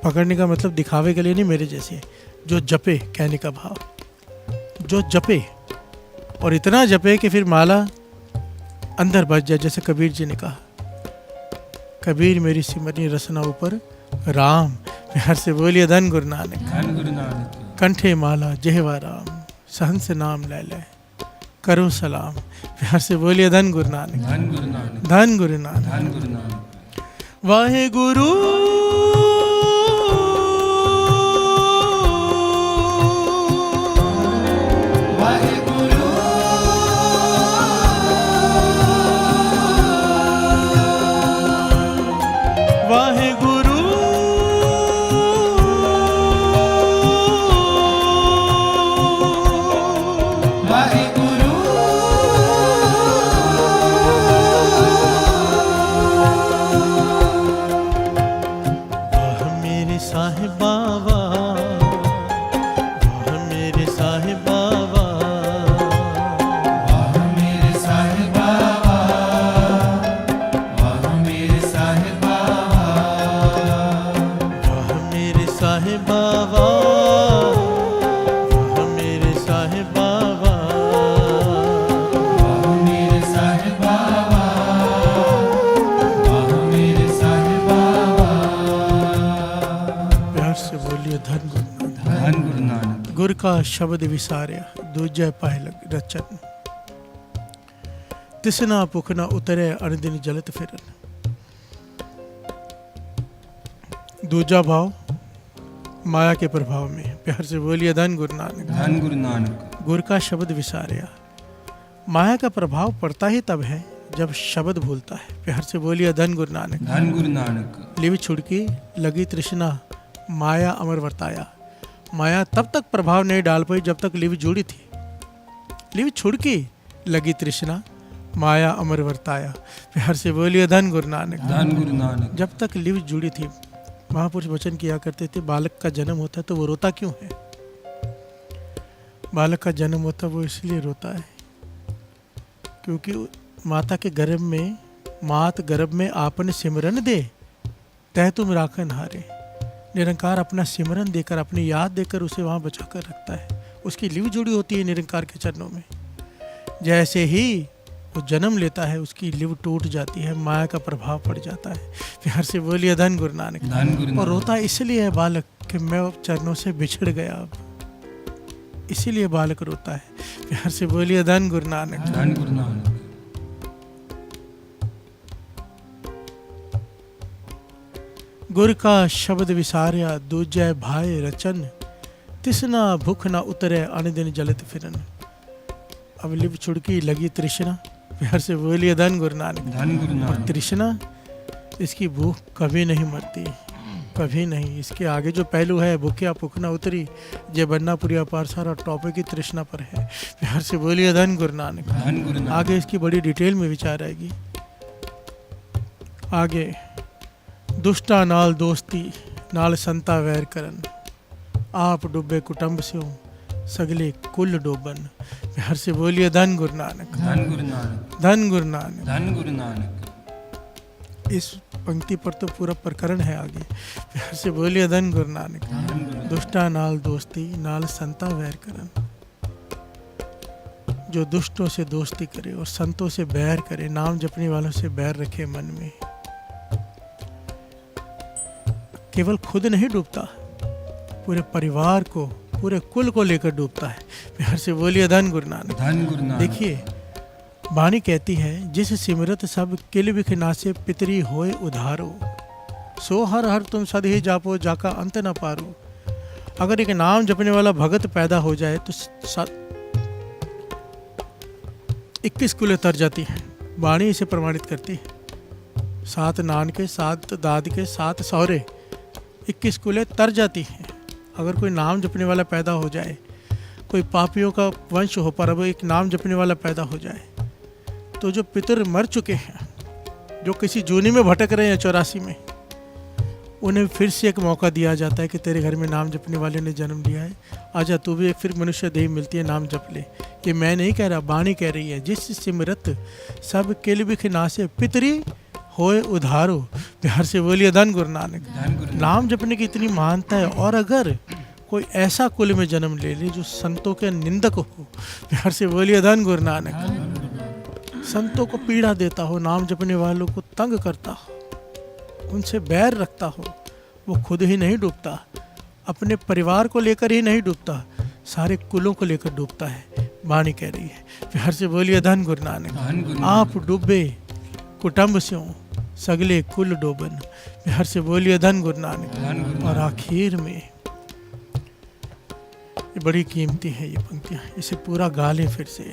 पकड़ने का मतलब दिखावे के लिए नहीं, मेरे जैसे जो जपे, कहने का भाव, जो जपे और इतना जपे कि फिर माला अंदर बच जाए। जैसे कबीर जी ने कहा, कबीर मेरी सिमरनी रसना ऊपर राम। प्यार से बोलिए धन गुरु नानक। धन गुरु नानक। कंठे माला जेहवा राम, सहंस नाम ले ले करो सलाम। प्यार से बोलिए धन गुरु नानक। धन गुरु नानक। धन गुरु नानक। धन गुरु नानक। वाहे गुरु गुर का शब्द विसारिया दूजा पाहलग रचन। तिसना भुख न उतरे अनदिन जलत फिरन। दूजा भाव माया के प्रभाव में। प्यार से बोलिए धन गुरु नानक। धन गुरु नानक। गुर का शब्द विसारिया। माया का प्रभाव पड़ता ही तब है जब शब्द भूलता है। प्यार से बोलिए धन गुरु नानक। धन गुरु नानक। लिव छुड़की लगी तृष्णा माया अमर वर्ताया। माया तब तक प्रभाव नहीं डाल पाई जब तक लिव जुड़ी थी। लिव छुड़की लगी तृष्णा माया अमर वर्ताया। प्यार से बोलिए धन गुरु नानक। धन गुरु नानक। जब तक लिव जुड़ी थी, महापुरुष वचन किया करते थे, बालक का जन्म होता है तो वो रोता क्यों है? बालक का जन्म होता है वो इसलिए रोता है क्योंकि माता के गर्भ में, मात गर्भ में आपने सिमरन दे तय तुम राखन हारे। निरंकार अपना सिमरन देकर, अपनी याद देकर उसे वहाँ बचा कर रखता है। उसकी लिव जुड़ी होती है निरंकार के चरणों में। जैसे ही वो जन्म लेता है उसकी लिव टूट जाती है, माया का प्रभाव पड़ जाता है। प्यार से बोलिए धन गुरु नानक। धन गुरु नानक। और रोता इसलिए है बालक कि मैं अब चरणों से बिछड़ गया, अब इसीलिए बालक रोता है। प्यार से बोलिए धन गुरु नानक। धन गुरु नानक। गुर का शब्द विसारिया दूजय भाई रचन। तिसना भूख न उतरे अनदिन जलत फिरन। अब लिव छुड़की लगी तृष्णा। प्यार से बोलिए धन गुरु नानक। धन गुरु और नानक। तृष्णा, इसकी भूख कभी नहीं मरती, कभी नहीं। इसके आगे जो पहलू है, भूखिया भूख न उतरी जे बनना पुरिया पार, सारा टॉपिक की तृष्णा पर है। प्यार से बोलिए धन गुरु नानक। धन गुरु नानक। आगे इसकी बड़ी डिटेल में विचार आएगी। आगे दुष्टा नाल दोस्ती नाल संता वैर करन। आप डुबे कुटुंब से सगले कुल डोबन। प्यार से बोलिए धन गुरु नानक। धन गुरु नानक। धन गुरु नानक। धन गुरु नानक। इस पंक्ति पर तो पूरा प्रकरण है आगे। प्यार से बोलिए धन गुरु नानक। धन गुरु। दुष्टा नाल दोस्ती नाल संता वैर करन। जो दुष्टों से दोस्ती करे और संतों से बैर करे, नाम जपने वालों से बैर रखे मन में, केवल खुद नहीं डूबता, पूरे परिवार को, पूरे कुल को लेकर डूबता है। प्यार से बोलिए धन गुरु नानक। धन गुरु नानक। देखिए वाणी कहती है, जिस सिमरत सब किल बिख नासे पितरी होए उधारो, सो हर हर तुम सद ही जापो जाका अंत न पारो। अगर एक नाम जपने वाला भगत पैदा हो जाए तो 21 कुलें तर जाती हैं। वाणी इसे प्रमाणित करती है। 7 नानके, 7 दादके, 7 सौरे, 21 कुलें तर जाती हैं। अगर कोई नाम जपने वाला पैदा हो जाए, कोई पापियों का वंश हो पर अब एक नाम जपने वाला पैदा हो जाए, तो जो पितर मर चुके हैं जो किसी जूनी में भटक रहे हैं 84 में, उन्हें फिर से एक मौका दिया जाता है कि तेरे घर में नाम जपने वाले ने जन्म लिया है, आजा तू भी एक फिर मनुष्य देह मिलती है, नाम जप ले। ये मैं नहीं कह रहा, वाणी कह रही है। जिस सिमरत सब किल बिख नासे पितरी होए उधारो, बिहार से बोलिए धन गुरु नानक। नाम जपने की इतनी महानता है। और अगर कोई ऐसा कुल में जन्म ले ले जो संतों के निंदक हो, बिहार से बोलिए धन गुरु नानक। संतों को पीड़ा देता हो, नाम जपने वालों को तंग करता हो, उनसे बैर रखता हो, वो खुद ही नहीं डूबता, अपने परिवार को लेकर ही नहीं डूबता, सारे कुलों को लेकर डूबता है। वाणी कह रही है, बिहार से बोलिए धन गुरु नानक। आप डूबे कुटुंब स्यों सगले कुल डोबन, बिहार से बोलिए धन गुरु नानक। और आखिर में ये बड़ी कीमती है ये पंक्तियां, इसे पूरा गा लें फिर से।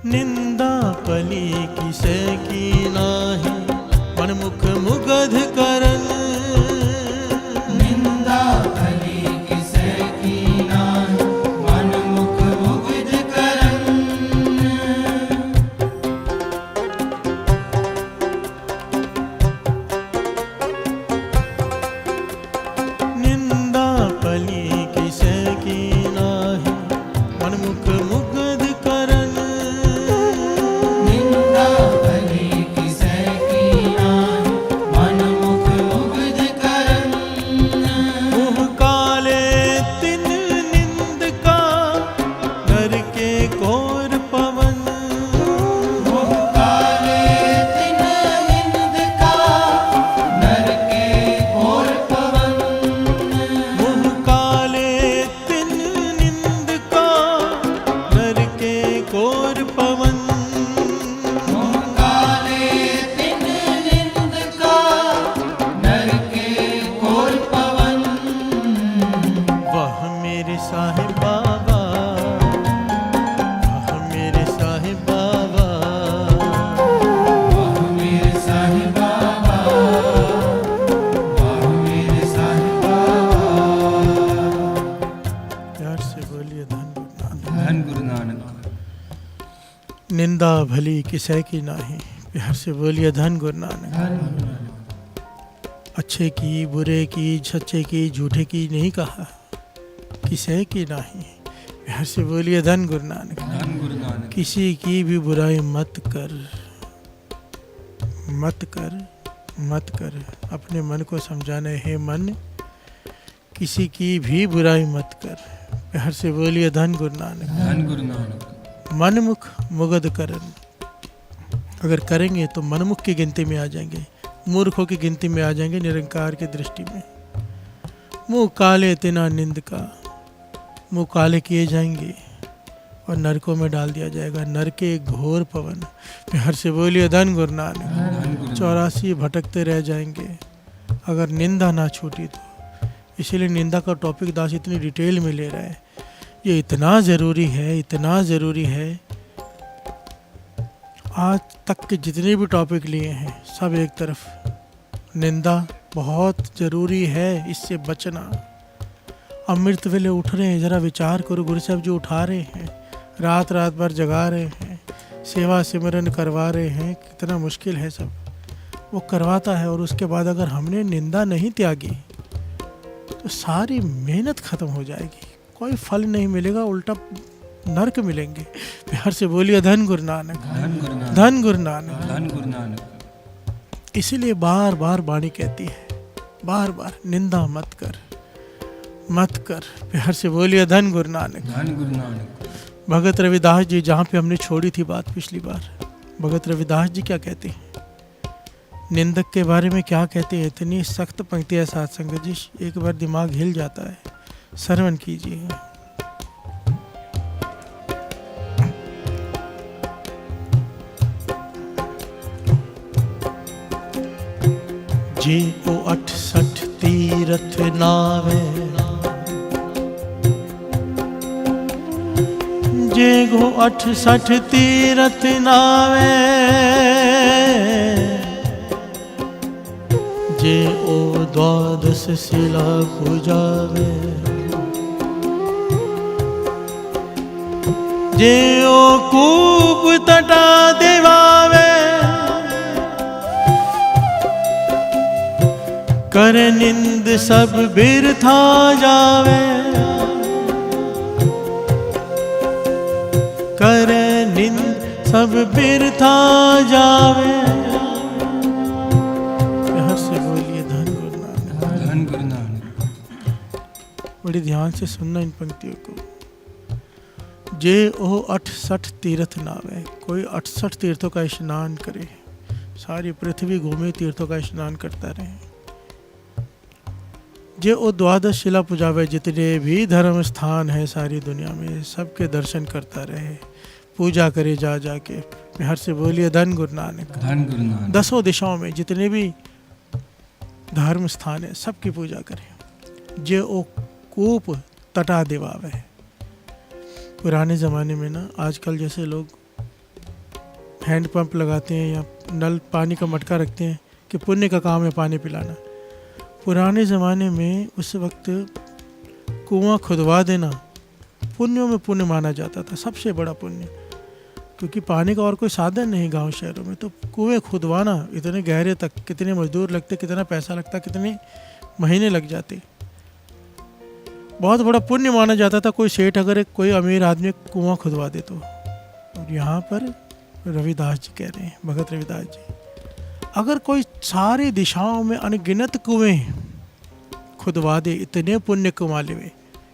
निंदा पली किसे की नाही, मन मुख मुगध करन। निंदा भली किसे की नाही, मन मुख मुग्ध करन। निंदा पली किसे की नाही, मन मुख मुगध करन। निंदा भली किसे की नाही, मन मुख मुग्ध करन। मुँह काले तिन निंद का, नर के घोर पवन। मुँह काले तिन निंद का, नर के घोर पवन। मुँह काले तिन निंद का, नर के घोर पवन। मुँह काले तिन निंद का, नर के घोर पवन। वह मेरे साहिब बाबा, वह मेरे साहिब बाबा। वाह मेरे साहिब बाबा, वाह मेरे साहिब बाबा। प्यार से बोलिए धन गुरु नानक। धन गुरु नानक। निंदा भली किसे की नाही, प्यार से बोलिए धन गुरु नानक। धन गुरु नानक। अच्छे की, बुरे की, सच्चे की, झूठे की नहीं कहा, किसे की नाही, प्यार से बोलिए धन गुरु नानक। धन गुरु नानक। किसी की भी बुराई मत कर, मत कर, मत कर। अपने मन को समझाना है, मन किसी की भी बुराई मत कर, प्यार से बोलिए धन गुरु नानक। धन गुरु नानक। मनमुख मुगध करन। अगर करेंगे तो मनमुख की गिनती में आ जाएंगे, मूर्खों की गिनती में आ जाएंगे निरंकार की दृष्टि में। मुँह काले तिना निंद का, मुँह काले किए जाएंगे और नरकों में डाल दिया जाएगा, नर के घोर पवन। प्यार से बोलिए धन गुरु नानक। धन गुरु नानक। 84 भटकते रह जाएंगे अगर निंदा ना छूटी तो। इसीलिए निंदा का टॉपिक दास इतनी डिटेल में ले रहा है। ये इतना ज़रूरी है, इतना ज़रूरी है। आज तक के जितने भी टॉपिक लिए हैं सब एक तरफ। निंदा बहुत ज़रूरी है, इससे बचना। अमृत वेले उठ रहे हैं, ज़रा विचार करो। गुरु साहब जी उठा रहे हैं, रात रात भर जगा रहे हैं, सेवा सिमरन करवा रहे हैं, कितना मुश्किल है सब। वो करवाता है और उसके बाद अगर हमने निंदा नहीं त्यागी तो सारी मेहनत ख़त्म हो जाएगी, कोई फल नहीं मिलेगा, उल्टा नरक मिलेंगे। प्यार से बोलिए धन गुरु नानक। धन गुरु नानक। धन गुरु नानक। धन गुरु नानक। इसीलिए बार बार वाणी कहती है, बार बार निंदा मत कर, मत कर। प्यार से बोलिए धन गुरु नानक। धन गुरु नानक। भगत रविदास जी, जहाँ पे हमने छोड़ी थी बात पिछली बार, भगत रविदास जी क्या कहते हैं, निंदक के बारे में क्या कहते हैं। इतनी सख्त पंक्ति है साथ संगत जी, एक बार दिमाग हिल जाता है। श्रवण कीजिए। जे ओ 68 तीरथ नावे, जे गो 68 तीरथ नावे, जे ओ 12 शिला पूजावे, जे ओ कूप तटा देवावे कर निंद सब बिरथा जावे कर निंद सब बिरथा जावे। हर से बोलिए धन गुरु नानक। धन गुरु नानक। बड़ी ध्यान से सुनना इन पंक्तियों को। जे ओ 68 तीर्थ नावे, कोई 68 तीर्थों का स्नान करे, सारी पृथ्वी घूमे तीर्थों का स्नान करता रहे। जे ओ 12 शिला पुजावे, जितने भी धर्म स्थान है सारी दुनिया में सबके दर्शन करता रहे, पूजा करे जा जाके। हर से बोलिए धन गुरु नानक। धन गुरु नानक। 10 दिशाओं में जितने भी धर्म स्थान है सबकी पूजा करे। जे ओ कूप तटा दिवावे, पुराने ज़माने में ना, आजकल जैसे लोग हैंडपंप लगाते हैं या नल पानी का मटका रखते हैं कि पुण्य का काम है पानी पिलाना। पुराने ज़माने में उस वक्त कुआं खुदवा देना पुण्यों में पुण्य माना जाता था, सबसे बड़ा पुण्य, क्योंकि पानी का और कोई साधन नहीं गांव शहरों में। तो कुएं खुदवाना इतने गहरे तक, कितने मजदूर लगते, कितना पैसा लगता, कितने महीने लग जाते, बहुत बड़ा पुण्य माना जाता था। कोई सेठ अगर कोई अमीर आदमी कुआं खुदवा दे तो। और यहाँ पर रविदास जी कह रहे हैं, भगत रविदास जी, अगर कोई सारी दिशाओं में अनगिनत कुएं खुदवा दे, इतने पुण्य कमा ले,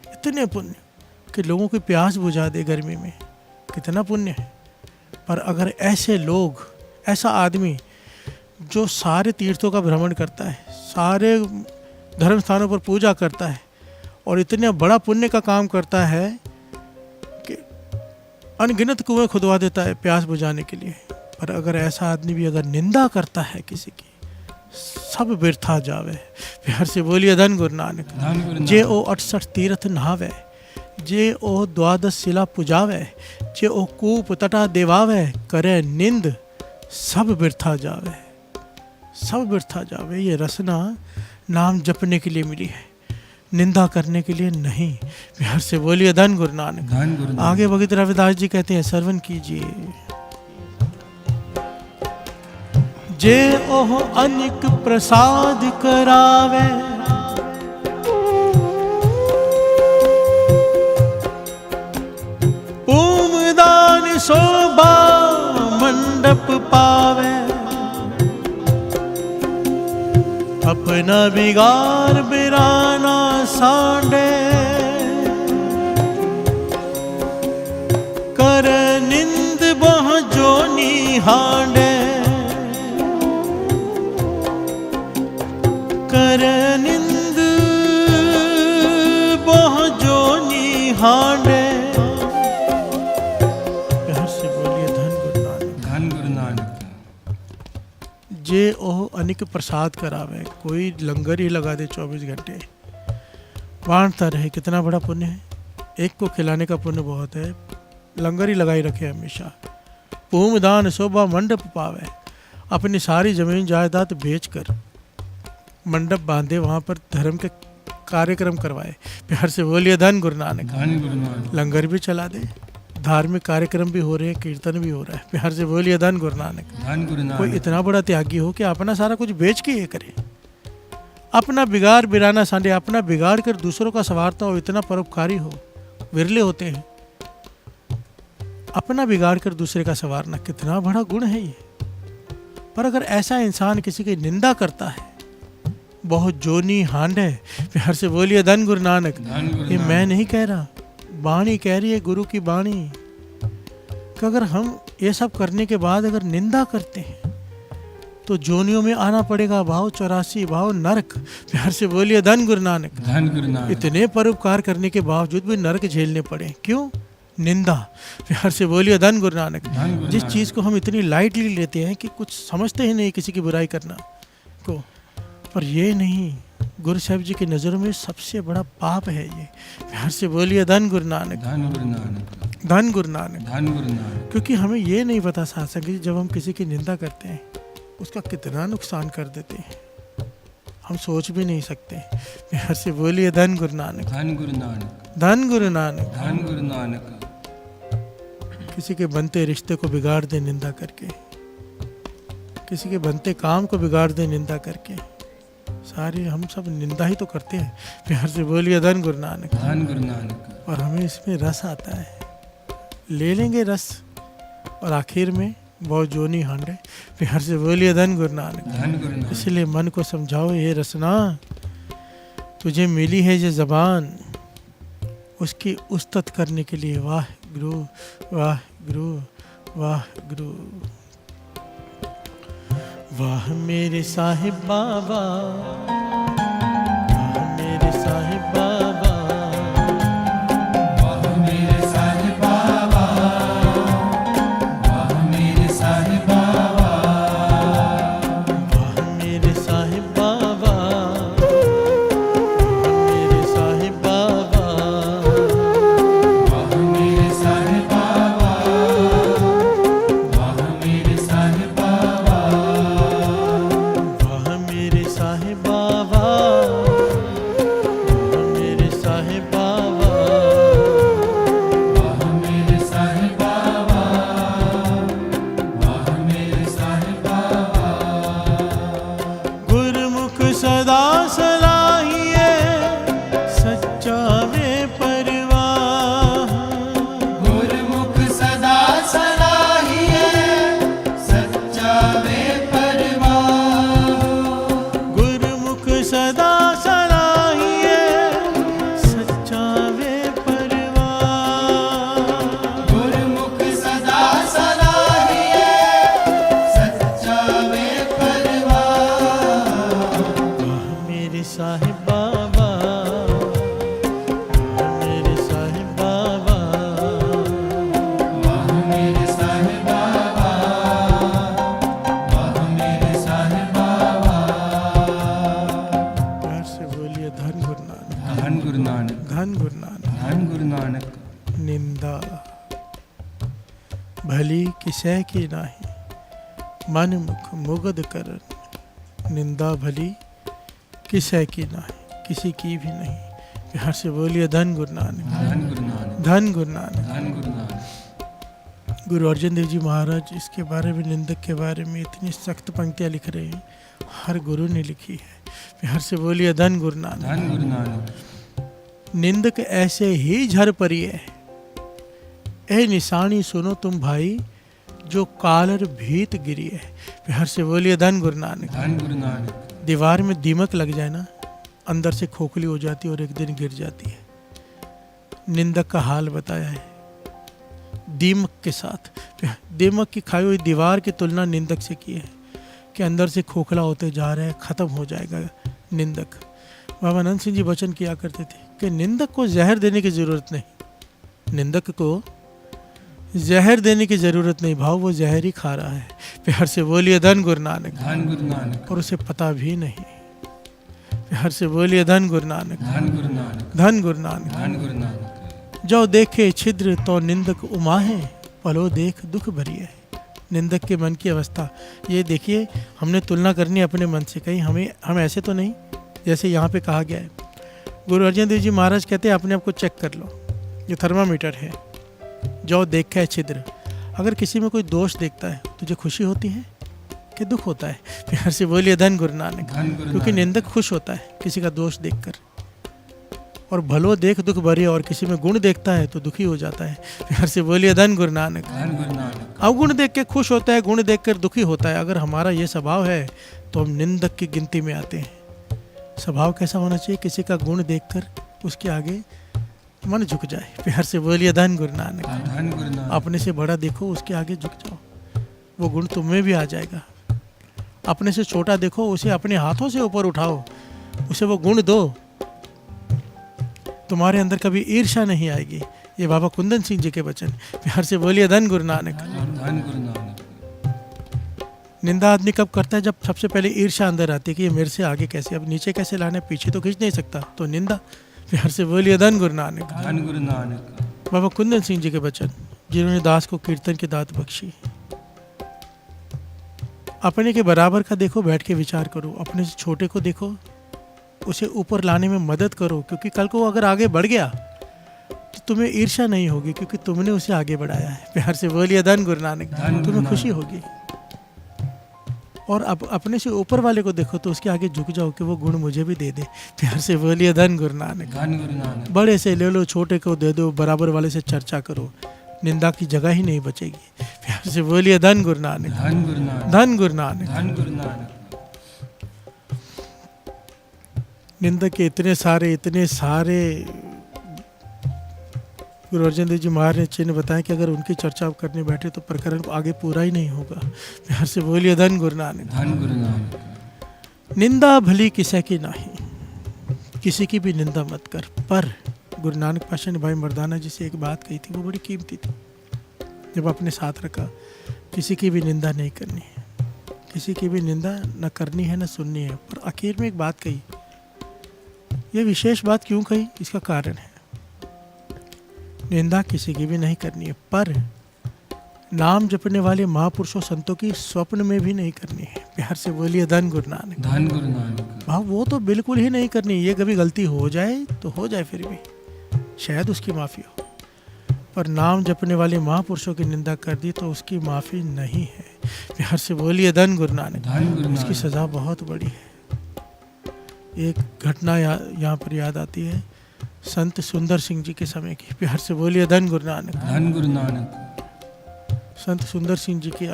इतने पुण्य कि लोगों की प्यास बुझा दे गर्मी में, कितना पुण्य है। पर अगर ऐसे लोग, ऐसा आदमी जो सारे तीर्थों का भ्रमण करता है, सारे धर्म स्थानों पर पूजा करता है और इतने बड़ा पुण्य का काम करता है कि अनगिनत कुएं खुदवा देता है प्यास बुझाने के लिए, पर अगर ऐसा आदमी भी अगर निंदा करता है किसी की, सब व्यर्था जावे। प्यार से बोलिए धन गुरु नानक। धन गुरु नानक। जे ओ 68 तीर्थ नहावे, जे ओ 12 शिला पुजावे, जे ओ कूप तटा देवावे, करे निंद सब व्यर्था जावे, सब व्यर्था जावे। ये रसना नाम जपने के लिए मिली है, निंदा करने के लिए नहीं। प्यार से बोलिए धन गुरु नानक। धन गुरु नानक। आगे भगत रविदास जी कहते हैं, श्रवण कीजिए। जे ओह अनिक प्रसाद करावे, पूमदान शोभा मंडप पावे, अपना बिगार बिराना सांडे, कर निंद बह जोनी हांडे, कर निंद बह जोनी हांडे। प्यार से बोलिए धन गुरु नानक। धन गुरु नानक। जे ओह अनिक प्रसाद करावे, कोई लंगर ही लगा दे 24 घंटे, बांटता रहे, कितना बड़ा पुण्य है। एक को खिलाने का पुण्य बहुत है, लंगर ही लगाई रखे हमेशा। पूमदान शोभा मंडप पावे, अपनी सारी जमीन जायदाद बेचकर मंडप बांधे, वहाँ पर धर्म के कार्यक्रम करवाए। प्यार से बोलिए धन गुरु नानक। धन गुरु नानक। लंगर भी चला दे, धार्मिक कार्यक्रम भी हो रहे हैं, कीर्तन भी हो रहा है। प्यार से बोलिए धन गुरु नानक। धन गुरु नानक। कोई इतना बड़ा त्यागी हो कि अपना सारा कुछ बेच के ये करे, अपना बिगाड़ बिराना सांडे, अपना बिगाड़ कर दूसरों का संवारता हो, इतना परोपकारी हो, विरले होते हैं। अपना बिगाड़ कर दूसरे का संवारना कितना बड़ा गुण है ये। पर अगर ऐसा इंसान किसी की निंदा करता है, बहुत जोनी हांड है। प्यार से बोलिए धन गुरु नानक। धन गुरु ये नानक। मैं नहीं कह रहा, वाणी कह रही है, गुरु की वाणी, कि अगर हम ये सब करने के बाद अगर निंदा करते हैं तो जोनियों में आना पड़ेगा, भाव 84, भाव नरक। प्यार से बोलिए धन गुरु नानक। धन गुरु नानक। इतने परोपकार करने के बावजूद भी नरक झेलने पड़े, क्यों? निंदा। प्यार से बोलिए धन गुरु नानक। धन गुरु जिस नानक। चीज़ को हम इतनी लाइटली लेते हैं कि कुछ समझते ही नहीं किसी की बुराई करना को, पर ये नहीं, गुरु साहिब जी की नज़रों में सबसे बड़ा पाप है ये। प्यार से बोलिए धन गुरु नानक। धन गुरु नानक। धन गुरु नानक। धन गुरु नानक। क्योंकि हमें ये नहीं पता साथ कि जब हम किसी की निंदा करते हैं उसका कितना नुकसान कर देते हैं, हम सोच भी नहीं सकते। प्यार से बोलिए धन गुरु नानक। धन गुरु नानक। धन गुरु नानक। धन गुरु नानक। किसी के बनते रिश्ते को बिगाड़ दे निंदा करके, किसी के बनते काम को बिगाड़ दे निंदा करके। सारे हम सब निंदा ही तो करते हैं। प्यार से बोलिए धन गुरु नानक। धन गुरु नानक। और हमें इसमें रस आता है, ले लेंगे रस, और आखिर में बहुत जोनी हांडे। प्यार से बोलिए धन गुरु नानक। धन गुरु नानक। इसलिए मन को समझाओ, ये रसना तुझे मिली है ये जबान, उसकी उस्तत करने के लिए वाह गुरु वाह गुरु वाह गुरु। वाह मेरे साहिब बाबा, वाह मेरे साहिब बाबा, वाह मेरे साहिब बाबा, वाह मेरे साहिब बाबा, वाह मेरे साहिब बाबा, वाह मेरे साहिब बाबा, वाह मेरे साहिब बाबा, वाह मेरे साहिब बाबा, वाह मेरे साहिब बाबा, वाह मेरे साहिब बाबा, वाह मेरे साहिब बाबा, वाह मेरे साहिब बाबा। गुरमुख सदा सलाहिए सच्चा वे परवाह। गुरमुख सदा सलाहिए सच्चा वे परवाह। गुरमुख सदा सलाहिए सच्चा वे परवाह। गुरमुख सदा सलाहिए सच्चा वे परवाह। वाह मेरे साहिब बाबा, वाह मेरे साहिब बाबा, वाह मेरे साहिब बाबा, वाह मेरे साहिब बाबा। प्यार से बोलिए धन गुरु नानक। धन गुरु नानक। धन गुरु नानक। धन गुरु नानक। निंदा भली किसे की नाही, मन मुख मुगध करन। निंदा भली किसे की नाही, किसी की भी नहीं। प्यार से बोलिए धन गुरु नानक। धन गुरु नानक। धन गुरु नानक। धन गुरु नानक। गुरु अर्जन देव जी महाराज इसके बारे में, निंदक के बारे में इतनी सख्त पंक्तियाँ लिख रहे हैं, हर गुरु ने लिखी है। प्यार से बोलिए धन गुरु नानक। धन गुरु नानक। निंदक ऐसे ही झर परिये, ए निशानी सुनो तुम भाई, जो कालर भीत गिरी है। प्यार से बोलिए धन गुरु नानक। धन गुरु नानक। दीवार में दीमक लग जाए ना, अंदर से खोखली हो जाती है और एक दिन गिर जाती है। निंदक का हाल बताया है दीमक के साथ। दीमक की खाई हुई दीवार की तुलना निंदक से की है कि अंदर से खोखला होते जा रहा है, खत्म हो जाएगा निंदक। बाबा अनंत सिंह जी वचन किया करते थे कि निंदक को जहर देने की जरूरत नहीं, निंदक को जहर देने की जरूरत नहीं, भाव वो जहर ही खा रहा है। प्यार से बोलिए धन गुरु नानक। धन गुरु नानक। और उसे पता भी नहीं। प्यार से बोलिए धन गुरु नानक। धन गुरु नानक। धन गुरु नानक। धन गुरु नानक। जो देखे छिद्र तो निंदक उमा है, पलो देख दुख भरी है। निंदक के मन की अवस्था ये देखिए, हमने तुलना करनी है अपने मन से, कहीं हम ऐसे तो नहीं जैसे यहाँ पे कहा गया है। गुरु अर्जन देव जी महाराज कहते हैं अपने आप को चेक कर लो, ये थर्मामीटर है। जो देखा है छिद्र, अगर किसी में कोई दोष देखता है तुझे खुशी होती है कि दुख होता है? प्यार से बोलिए धन गुरु नानक। धन गुरु क्योंकि नानक। निंदक खुश होता है किसी का दोष देखकर, और भलो देख दुख भरी, और किसी में गुण देखता है तो दुखी हो जाता है। प्यार से बोलिए धन गुरु नानक। धन गुरु नानक। अवगुण देख के खुश होता है, गुण देख कर दुखी होता है। अगर हमारा ये स्वभाव है तो हम निंदक की गिनती में आते हैं। स्वभाव कैसा होना चाहिए? किसी का गुण देखकर उसके आगे मन झुक जाए। प्यार से बोलिए धन गुरु नानक। धन गुरु नानक। अपने से बड़ा देखो, उसके आगे झुक जाओ, वो गुण तुम में भी आ जाएगा। अपने से छोटा देखो, उसे अपने हाथों से ऊपर उठाओ, उसे वो गुण दो, तुम्हारे अंदर कभी ईर्ष्या नहीं आएगी। ये बाबा कुंदन सिंह जी के वचन। प्यार से बोलिए धन गुरु नानक। धन गुरु नानक। निंदा आदमी कब करता है? जब सबसे पहले ईर्ष्या अंदर आती है कि ये मेरे से आगे कैसे, अब नीचे कैसे लाना है, पीछे तो खींच नहीं सकता, तो निंदा। प्यार से बोलिए धन गुरु नानक। धन गुरु नानक। बाबा कुंदन सिंह जी के वचन, जिन्होंने दास को कीर्तन की दात बख्शी। अपने के बराबर का देखो, बैठ के विचार करो। अपने से छोटे को देखो, उसे ऊपर लाने में मदद करो, क्योंकि कल को वो अगर आगे बढ़ गया तो तुम्हें ईर्ष्या नहीं होगी, क्योंकि तुमने उसे आगे बढ़ाया है। प्यार से बोलिए धन गुरु नानक। धन गुरु तुम्हें खुशी नानक। होगी। और अब अपने से ऊपर वाले को देखो तो उसके आगे झुक जाओ कि वो गुण मुझे भी दे दे। प्यार से बोलिए धन गुरु नानक। धन गुरु नानक। बड़े से ले लो, छोटे को दे दो, बराबर वाले से चर्चा करो, निंदा की जगह ही नहीं बचेगी। प्यार से बोलिए धन गुरु नानक। धन गुरु नानक। धन गुरु नानक। धन गुरु नानक। निंदा के इतने सारे गुरु अर्जन देव जी महाराज ने बताया कि अगर उनकी चर्चा आप करने बैठे तो प्रकरण आगे पूरा ही नहीं होगा। प्यार से बोलिए धन गुरु नानक। धन गुरु नानक। निंदा भली किसी की नहीं, किसी की भी निंदा मत कर। पर गुरु नानक पातशाह ने भाई मर्दाना जी से एक बात कही थी, वो बड़ी कीमती थी, जब अपने साथ रखा, किसी की भी निंदा नहीं करनी है, किसी की भी निंदा न करनी है न सुननी है। पर आखिर में एक बात कही, ये विशेष बात क्यों कही, इसका कारण है, निंदा किसी की भी नहीं करनी है, पर नाम जपने वाले महापुरुषों संतों की स्वप्न में भी नहीं करनी है। प्यार से बोलिए धन गुरु नानक। धन गुरु नानक। हाँ, वो तो बिल्कुल ही नहीं करनी। ये कभी गलती हो जाए तो हो जाए, फिर भी शायद उसकी माफ़ी हो, पर नाम जपने वाले महापुरुषों की निंदा कर दी तो उसकी माफ़ी नहीं है। प्यार से बोलिए धन गुरु नानक। धन गुरु उसकी नानक। सज़ा बहुत बड़ी है। एक घटना यहाँ पर याद आती है, संत सुंदर सिंह जी के समय की। प्यार से बोलिए धन गुरु नानक। धन गुरु नानक। संत सुंदर सिंह जी के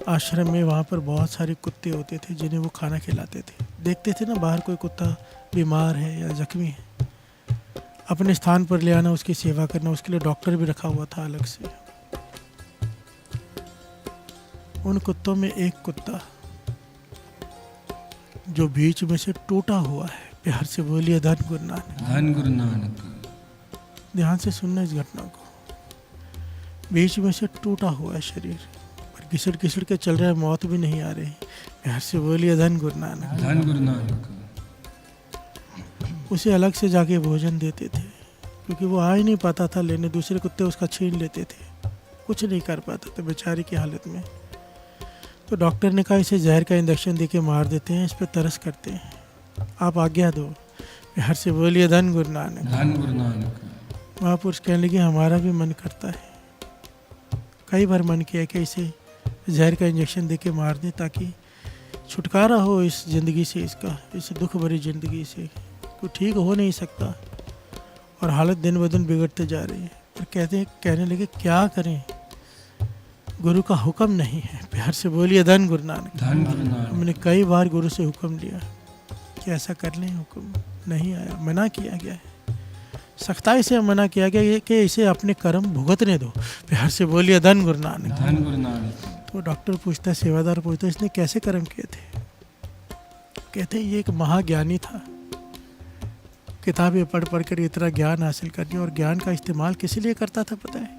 आश्रम में वहाँ पर बहुत सारे कुत्ते होते थे जिन्हें वो खाना खिलाते थे। देखते थे ना बाहर कोई कुत्ता बीमार है या जख्मी है, अपने स्थान पर ले आना, उसकी सेवा करना, उसके लिए डॉक्टर भी रखा हुआ था अलग से। उन कुत्तों में एक कुत्ता जो बीच में से टूटा हुआ है। प्यार से बोलिए धन गुरु नानक। धन गुरु नानक। ध्यान से सुनना इस घटना को। बीच में से टूटा हुआ है शरीर, पर घिसड़ घिसड़ के चल रहा है, मौत भी नहीं आ रही। प्यार से बोलिए धन गुरु नानक। धन गुरु नानक। उसे अलग से जाके भोजन देते थे, क्योंकि वो आ ही नहीं पाता था लेने, दूसरे कुत्ते उसका छीन लेते थे, कुछ नहीं कर पाता था बेचारे की हालत में। तो डॉक्टर ने कहा इसे जहर का इंजेक्शन देके मार देते हैं, इस पर तरस करते हैं, आप आज्ञा दो। प्यार से बोलिए धन गुरु नानक। धन गुरु नानक। महापुरुष कहने लगे हमारा भी मन करता है, कई बार मन किया कि इसे जहर का इंजेक्शन देके मार दें ताकि छुटकारा हो इस ज़िंदगी से, इसका, इस दुख भरी ज़िंदगी से। तो ठीक हो नहीं सकता और हालत दिन ब दिन बिगड़ते जा रही है। पर कहने लगे क्या करें, गुरु का हुक्म नहीं है। प्यार से बोलिए धन गुरु नानक। धन गुरु नानक। हमने कई बार गुरु से हुक्म लिया कि ऐसा कर लें, हुक्म नहीं आया, मना किया गया है, सख्ताई से मना किया गया है कि इसे अपने कर्म भुगतने दो। प्यार से बोलिए धन गुरु नानक। धन गुरु नानक। तो डॉक्टर पूछता है, सेवादार पूछता है, इसने कैसे कर्म किए थे? कहते ये एक महाज्ञानी था, किताबें पढ़ पढ़ कर इतना ज्ञान हासिल करनी, और ज्ञान का इस्तेमाल किस लिए करता था पता है?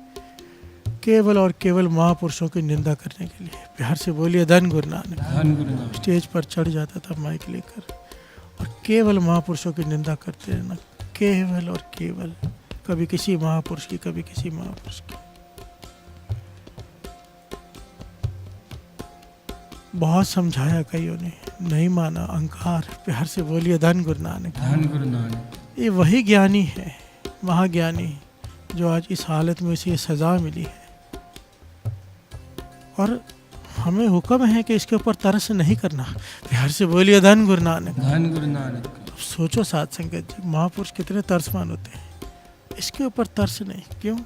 केवल और केवल महापुरुषों की निंदा करने के लिए। प्यार से बोलिए धन गुरु नानक। धन गुरु नानक। स्टेज पर चढ़ जाता था माइक लेकर और केवल महापुरुषों की निंदा करते रहना, केवल और केवल, कभी किसी महापुरुष की, कभी किसी महापुरुष की। बहुत समझाया कईयों ने, नहीं माना, अहंकार। प्यार से बोलिए धन गुरु नानक। धन गुरु नानक। ये वही ज्ञानी है, महाज्ञानी, जो आज इस हालत में उसे सजा मिली है, और हमें हुक्म है कि इसके ऊपर तरस नहीं करना। प्यार से बोलिए धन गुरु नानक। धन गुरु नानक। सोचो साथ संगत जी, महापुरुष कितने तरसमान होते हैं, इसके ऊपर तरस नहीं। क्यों?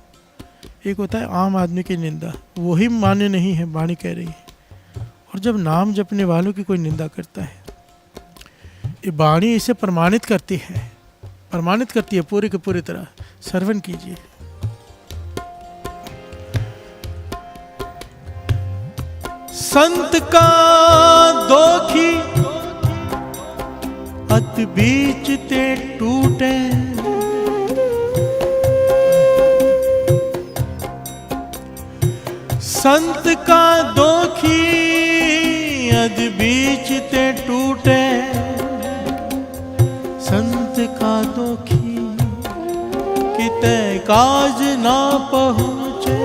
एक होता है आम आदमी की निंदा, वही मान्य नहीं है, वाणी कह रही है। और जब नाम जपने वालों की कोई निंदा करता है, ये वाणी इसे प्रमाणित करती है, प्रमाणित करती है पूरी की पूरी तरह। श्रवण कीजिए। संत का दोखी अत बीच ते टूटे, संत का दोखी अद बीच ते टूटे, संत का दोखी किते काज ना पहुँचे।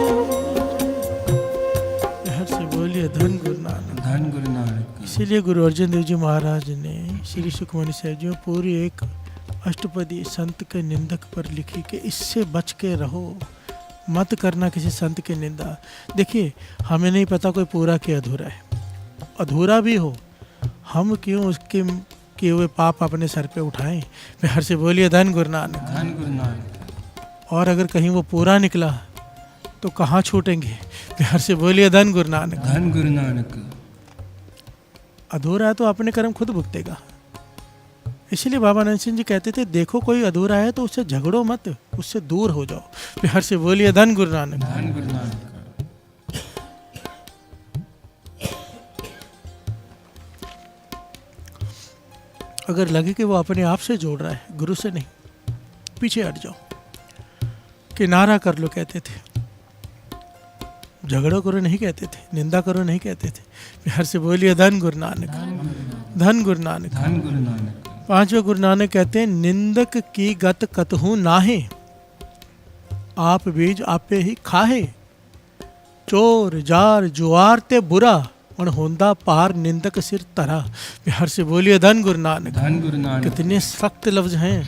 से बोलिए धन गुरु नानक। धन गुरु नानक। इसीलिए गुरु अर्जन देव जी महाराज ने श्री सुखमनी साहिब जी में पूरी एक अष्टपदी संत के निंदक पर लिखी कि इससे बच के रहो, मत करना किसी संत की निंदा। देखिए, हमें नहीं पता कोई पूरा कि अधूरा है, अधूरा भी हो, हम क्यों उसके किए हुए पाप अपने सर पे उठाएं। प्यार से बोलिए धन गुरु नानक। धन गुरु नानक। और अगर कहीं वो पूरा निकला तो कहाँ छूटेंगे। प्यार से बोलिए धन गुरु नानक। धन गुरु नानक। अधूरा है तो अपने कर्म खुद भुगतेगा। इसीलिए बाबा नंद सिंह जी कहते थे, देखो कोई अधूरा है तो उससे झगड़ो मत, उससे दूर हो जाओ। प्यार से बोलिए धन गुरु नानक। धन गुरु नानक। अगर लगे कि वो अपने आप से जोड़ रहा है, गुरु से नहीं, पीछे हट जाओ, किनारा कर लो कहते थे। झगड़ो करो नहीं कहते थे, निंदा करो नहीं कहते थे। प्यार से बोलिए धन गुरु नानक। धन गुरु नानक। धन गुरु नानक। पांचवें गुरु नानक कहते हैं, निंदक की गत कतहु नाहे, आप बीज आपे ही खाहे। चोर जार जुआर ते बुरा, और होंदा पार निंदक सिर तरा। प्यार से बोलिए धन गुरु नानक। धन गुरु नानक। कितने सख्त लफ्ज हैं।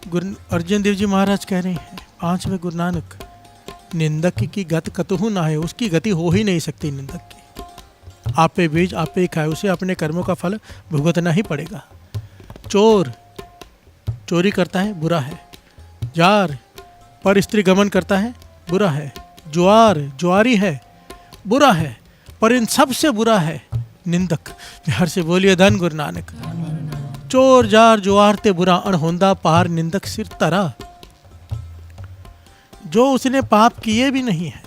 गुरु अर्जन देव जी महाराज कह रहे हैं, पांचवें गुरु नानक, निंदक की गत कतहु ना है, उसकी गति हो ही नहीं सकती निंदक की। आपे बीज आपे ही खाए, उसे अपने कर्मों का फल भुगतना ही पड़ेगा। चोर चोरी करता है, बुरा है। जार पर स्त्री गमन करता है, बुरा है। जुआर जुआरी है, बुरा है। पर इन सब से बुरा है निंदक। प्यार से बोलिए धन गुरु नानक। चोर जार जुआर ते बुरा, अणहोंदा पार निंदक सिर तरा। जो उसने पाप किए भी नहीं है,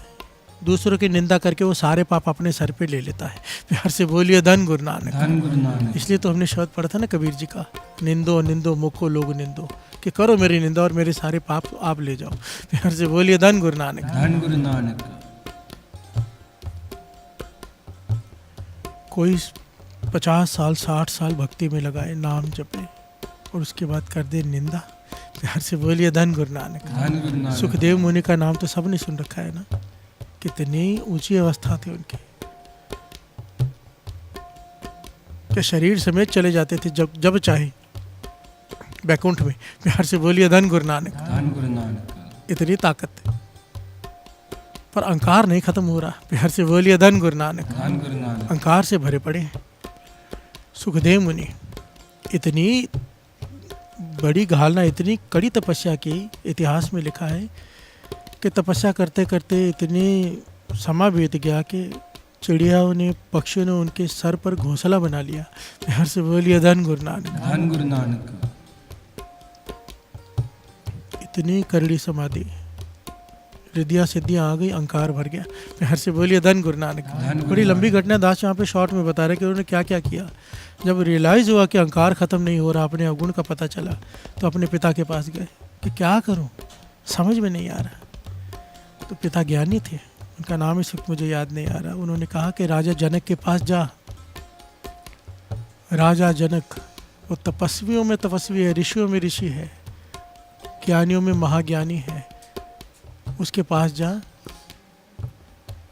दूसरों की निंदा करके वो सारे पाप अपने सर पे ले लेता है। प्यार से बोलिए धन गुरु नानक। धन गुरु नानक। इसलिए तो हमने शब्द पढ़ा था ना कबीर जी का, निंदो निंदो मुको लोग निंदो, कि करो मेरी निंदा और मेरे सारे पाप आप ले जाओ। प्यार से बोलिए धन गुरु नानक। धन गुरु नानक। कोई 50 साल 60 साल भक्ति में लगाए, नाम जपे, और उसके बाद कर दे निंदा। प्यार से बोलिए धन गुरु नानक। धन गुरु नानक। सुखदेव मुनि का नाम तो सबने सुन रखा है ना, कितनी ऊंची अवस्था थी उनकी, कि शरीर समेत चले जाते थे जब जब चाहे बैकुंठ में। प्यार से बोलिए धन गुरु नानक। धन गुरु नानक। इतनी ताकत, पर अहंकार नहीं खत्म हो रहा। प्यार से बोलिए धन गुरु नानक। धन गुरु नानक। अहंकार से भरे पड़े हैं सुखदेव मुनि। इतनी बड़ी घालना, इतनी कड़ी तपस्या की, इतिहास में लिखा है कि तपस्या करते करते इतनी समय बीत गया कि चिड़ियाओं ने, पक्षियों ने उनके सर पर घोंसला बना लिया। प्यार से बोलिए धन गुरु नानक। धन गुरु नानक। इतनी करड़ी समाधि, रिद्धियाँ सिद्धियाँ आ गई, अहंकार भर गया। प्यार से बोलिए धन गुरु नानक। बड़ी लंबी घटना दास यहाँ पे शॉर्ट में बता रहे कि उन्होंने क्या क्या किया। जब रियलाइज़ हुआ कि अहंकार ख़त्म नहीं हो रहा, अपने अवगुण का पता चला, तो अपने पिता के पास गए कि क्या करूं, समझ में नहीं आ रहा। तो पिता ज्ञानी थे, उनका नाम इस वक्त मुझे याद नहीं आ रहा। उन्होंने कहा कि राजा जनक के पास जा। राजा जनक वो तपस्वियों में तपस्वी है, ऋषियों में ऋषि है, ज्ञानियों में महाज्ञानी है, उसके पास जा,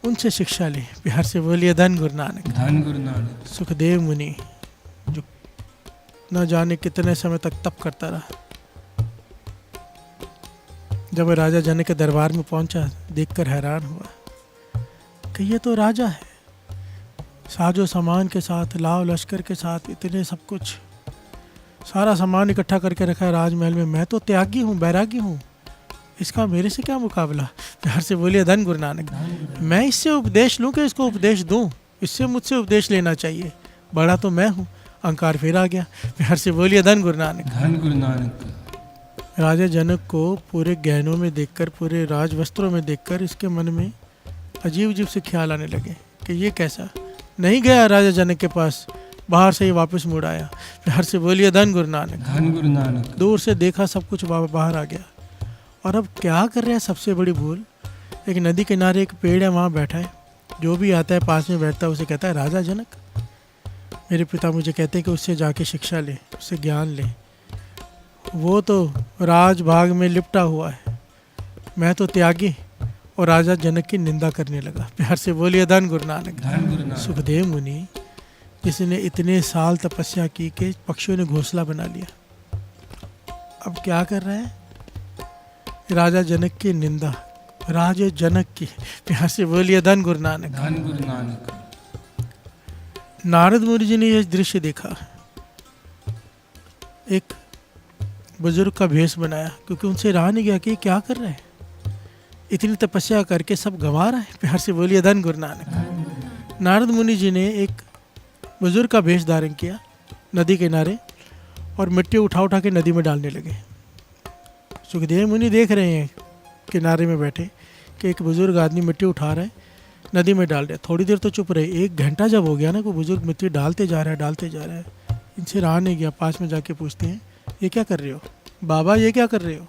उनसे शिक्षा ले। प्यार से बोलिए धन गुरु नानक। धन गुरु नानक। सुखदेव मुनि जो न जाने कितने समय तक तप करता रहा, जब राजा जनक के दरबार में पहुंचा, देखकर हैरान हुआ कि ये तो राजा है, साजो सामान के साथ, लाव लश्कर के साथ, इतने सब कुछ, सारा सामान इकट्ठा करके रखा है राजमहल में। मैं तो त्यागी हूँ, बैरागी हूँ, इसका मेरे से क्या मुकाबला। प्यार से बोलिए धन गुरु नानक। मैं इससे उपदेश लूँ कि इसको उपदेश दूँ, इससे मुझसे उपदेश लेना चाहिए, बड़ा तो मैं हूँ। अहंकार फिर आ गया। प्यार से बोलिए धन गुरु नानक। धन गुरु नानक। राजा जनक को पूरे गहनों में देखकर, पूरे राज वस्त्रों में देखकर, इसके मन में अजीब अजीब से ख्याल आने लगे कि ये कैसा। नहीं गया राजा जनक के पास, बाहर से ही वापस मुड़ आया। प्यार से बोलिए धन गुरु नानक। धन गुरु नानक। दूर से देखा, सब कुछ बाहर आ गया। और अब क्या कर रहे हैं, सबसे बड़ी भूल, एक नदी किनारे एक पेड़ है, वहाँ बैठा है, जो भी आता है पास में बैठता है, उसे कहता है राजा जनक, मेरे पिता मुझे कहते हैं कि उससे जाके शिक्षा ले, उससे ज्ञान ले। वो तो राज भाग में लिपटा हुआ है, मैं तो त्यागी। और राजा जनक की निंदा करने लगा। प्यार से बोलिए धन गुरु नानक। धन गुरु नानक। सुखदेव मुनि जिसने इतने साल तपस्या की कि पक्षियों ने घोंसला बना लिया, अब क्या कर रहा है? राजा जनक की निंदा, राजा जनक की। यहाँ से बोलिए धन गुरु नानक। धन गुरु नानक। नारद मुनि जी ने यह दृश्य देखा। एक बुजुर्ग का भेष बनाया, क्योंकि उनसे रहा नहीं गया कि ये क्या कर रहे हैं, इतनी तपस्या करके सब गंवा रहा है। प्यार से बोलिए धन गुरु नानक। नारद मुनि जी ने एक बुजुर्ग का भेष धारण किया नदी किनारे, और मिट्टी उठा उठा के नदी में डालने लगे। सुखदेव मुनि देख रहे हैं किनारे में बैठे कि एक बुजुर्ग आदमी मिट्टी उठा रहा है, नदी में डाल रहा है। थोड़ी देर तो चुप रहे, 1 घंटा जब हो गया ना, कोई बुजुर्ग मिट्टी डालते जा रहा है। इनसे रहा नहीं गया, पास में जाके पूछते हैं, ये क्या कर रहे हो बाबा, ये क्या कर रहे हो?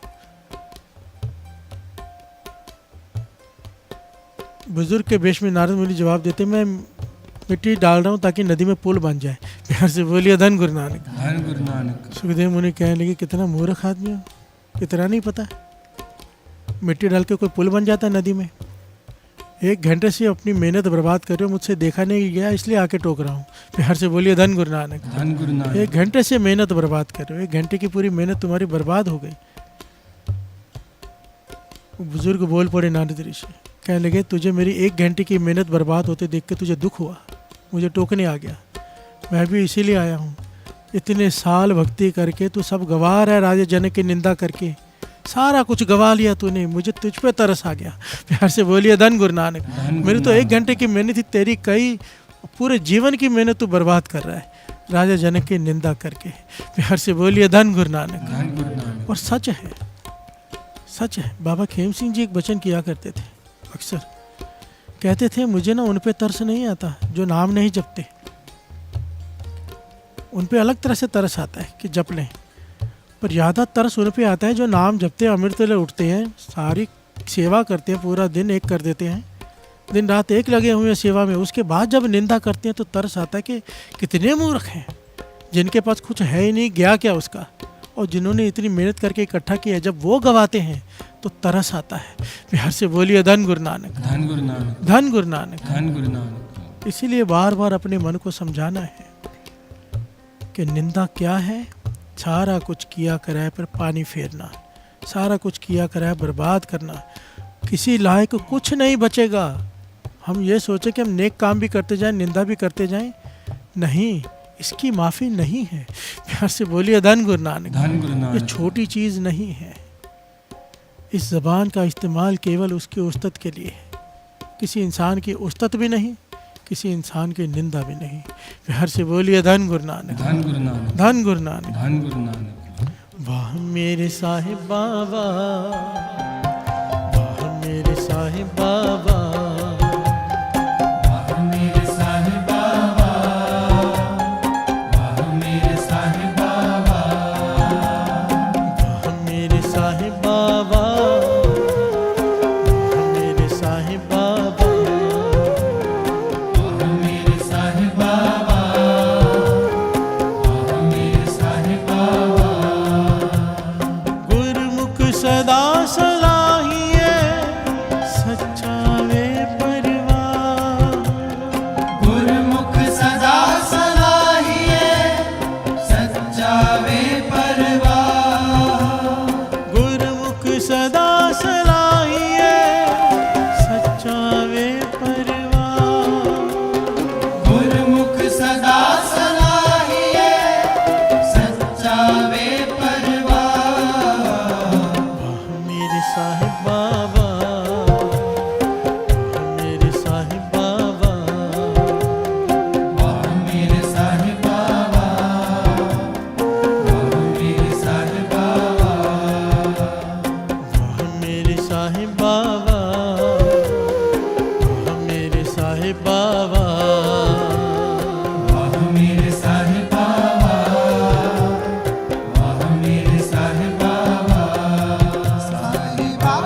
बुजुर्ग के वेश में नारद मुनि जवाब देते, मैं मिट्टी डाल रहा हूँ ताकि नदी में पुल बन जाए। प्यार से बोलिए धन गुरु नानक। धन गुरु नानक। सुखदेव मुनि कहने लगे, कितना मूर्ख आदमी हो, इतना नहीं पता मिट्टी डाल के कोई पुल बन जाता है नदी में? 1 घंटे से अपनी मेहनत बर्बाद कर रहे हो, मुझसे देखा नहीं गया इसलिए आके टोक रहा हूँ। प्यार से बोलिए धन गुरु नानक। धन गुरु नानक। 1 घंटे से मेहनत बर्बाद कर रहे हो, 1 घंटे की पूरी मेहनत तुम्हारी बर्बाद हो गई। बुजुर्ग बोल पड़े नारद ऋषि, कहने लगे, तुझे मेरी 1 घंटे की मेहनत बर्बाद होते देख के तुझे दुख हुआ, मुझे टोकने आ गया। मैं भी इसीलिए आया हूँ। इतने साल भक्ति करके तू सब गवा रहा है, राजा जनक की निंदा करके सारा कुछ गवा लिया तूने, मुझे तुझ पे तरस आ गया। प्यार से बोलिए धन गुरु नानक। मेरी तो 1 घंटे की मेहनत थी, तेरी कई पूरे जीवन की मेहनत तू बर्बाद कर रहा है राजा जनक की निंदा करके। प्यार से बोलिए धन गुरु नानक। धन गुरु नानक। और सच है, सच है। बाबा खेम सिंह जी एक वचन किया करते थे, अक्सर कहते थे, मुझे ना उन पे तरस नहीं आता जो नाम नहीं जपते। उन पे अलग तरह से तरस आता है कि जप लें, पर ज़्यादा तरस उन पे आता है जो नाम जपते हैं, अमृत ले उठते हैं, सारी सेवा करते हैं, पूरा दिन एक कर देते हैं, दिन रात एक लगे हुए हैं सेवा में। उसके बाद जब निंदा करते हैं तो तरस आता है कि कितने मूर्ख हैं, जिनके पास कुछ है ही नहीं, गया क्या उसका। और जिन्होंने इतनी मेहनत करके इकट्ठा किया, जब वो गवाते हैं तो तरस आता है। प्यार से बोलिए धन गुरु नानक। धन गुरु नानक। धन गुरु नानक। धन गुरु नानक। इसीलिए बार बार अपने मन को समझाना है कि निंदा क्या है। सारा कुछ किया कराए पर पानी फेरना, सारा कुछ किया कराए बर्बाद करना, किसी लायक कुछ नहीं बचेगा। हम ये सोचे कि हम नेक काम भी करते जाएं, निंदा भी करते जाएं, नहीं, इसकी माफ़ी नहीं है। प्यार से बोलिए धन गुरु नानक। धन गुरु नानक। ये छोटी चीज़ नहीं है। इस ज़बान का इस्तेमाल केवल उसकी उस्तत के लिए है, किसी इंसान की उस्तत भी नहीं, किसी इंसान की निंदा भी नहीं। प्यार से बोलिए धन गुरु नानक। धन गुरु नानक। धन गुरु नानक। धन गुरु नानक। वाह मेरे साहिब बाबा, वाह मेरे साहिब बाबा, वाह मेरे साहिब बाबा, वाह मेरे साहिब बाबा, वाह मेरे साहिब बाबा, वाह मेरे साहिब बाबा, वाह मेरे साहिब बाबा, वाह मेरे साहिब बाबा। गुरमुख सदा सलाहिए सच्चा वे परवाह, गुरमुख सदा सलाहिए सच्चा वे परवाह, गुरमुख सदा सलाहिए सच्चा वे परवाह, गुरमुख सदा सलाहिए सच्चा वे परवाह। वाह मेरे साहिब बाबा, वाह मेरे साहिब बाबा, वाह मेरे साहिब बाबा, वाह मेरे साहिब बाबा, वाह मेरे साहिब बाबा, वाह मेरे साहिब बाबा, वाह मेरे साहिब बाबा, वाह मेरे साहिब बाबा। साहिब बाबा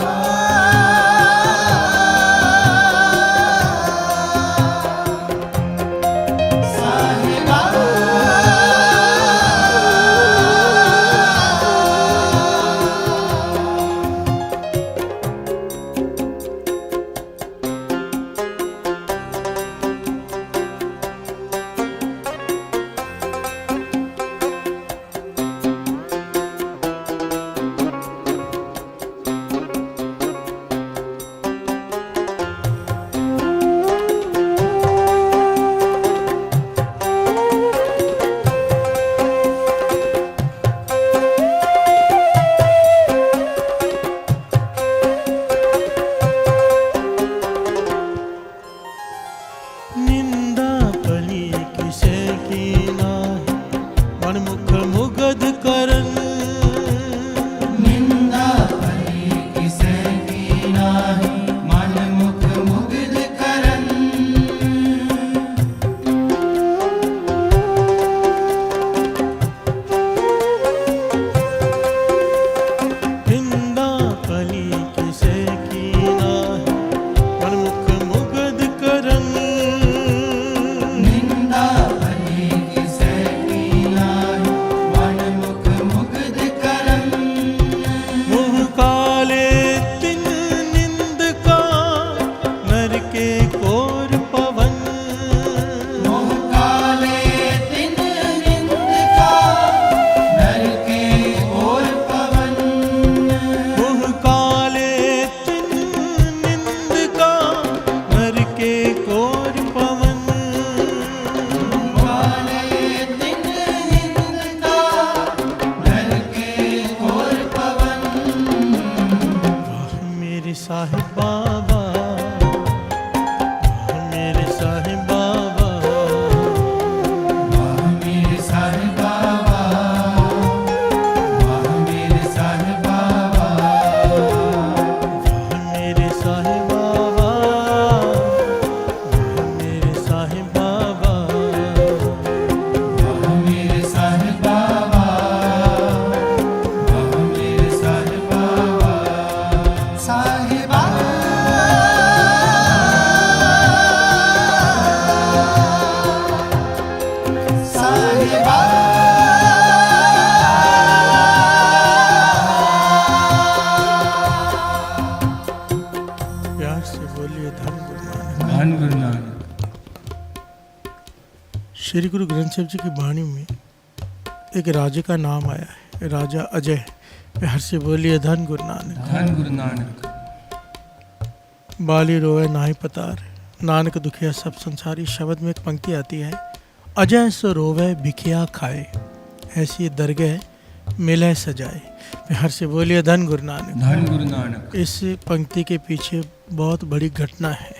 साहिब बाबा, वाह मेरे साहिब बाबा, वाह मेरे साहिब बाबा, वाह मेरे साहिब बाबा, वाह मेरे साहिब बाबा, वाह मेरे साहिब बाबा, वाह मेरे साहिब बाबा, वाह मेरे साहिब बाबा, साहिबा साहिबा प्यार से बोलिए धन गुरु नानक। धन गुरु नानक। श्री गुरु ग्रंथ साहिब जी की वाणी में एक राजा का नाम आया है, राजा अजय। प्यार से बोलिए धन गुरु नानक। धन गुरु नानक। बाली रोवे नाहि पतार, नानक दुखिया सब संसारी। शब्द में एक पंक्ति आती है, अजय सो रोवे भिखिया खाए, ऐसी दरगह मिले सजाए। प्यार से बोलिए धन गुरु नानक। धन गुरु नानक। इस पंक्ति के पीछे बहुत बड़ी घटना है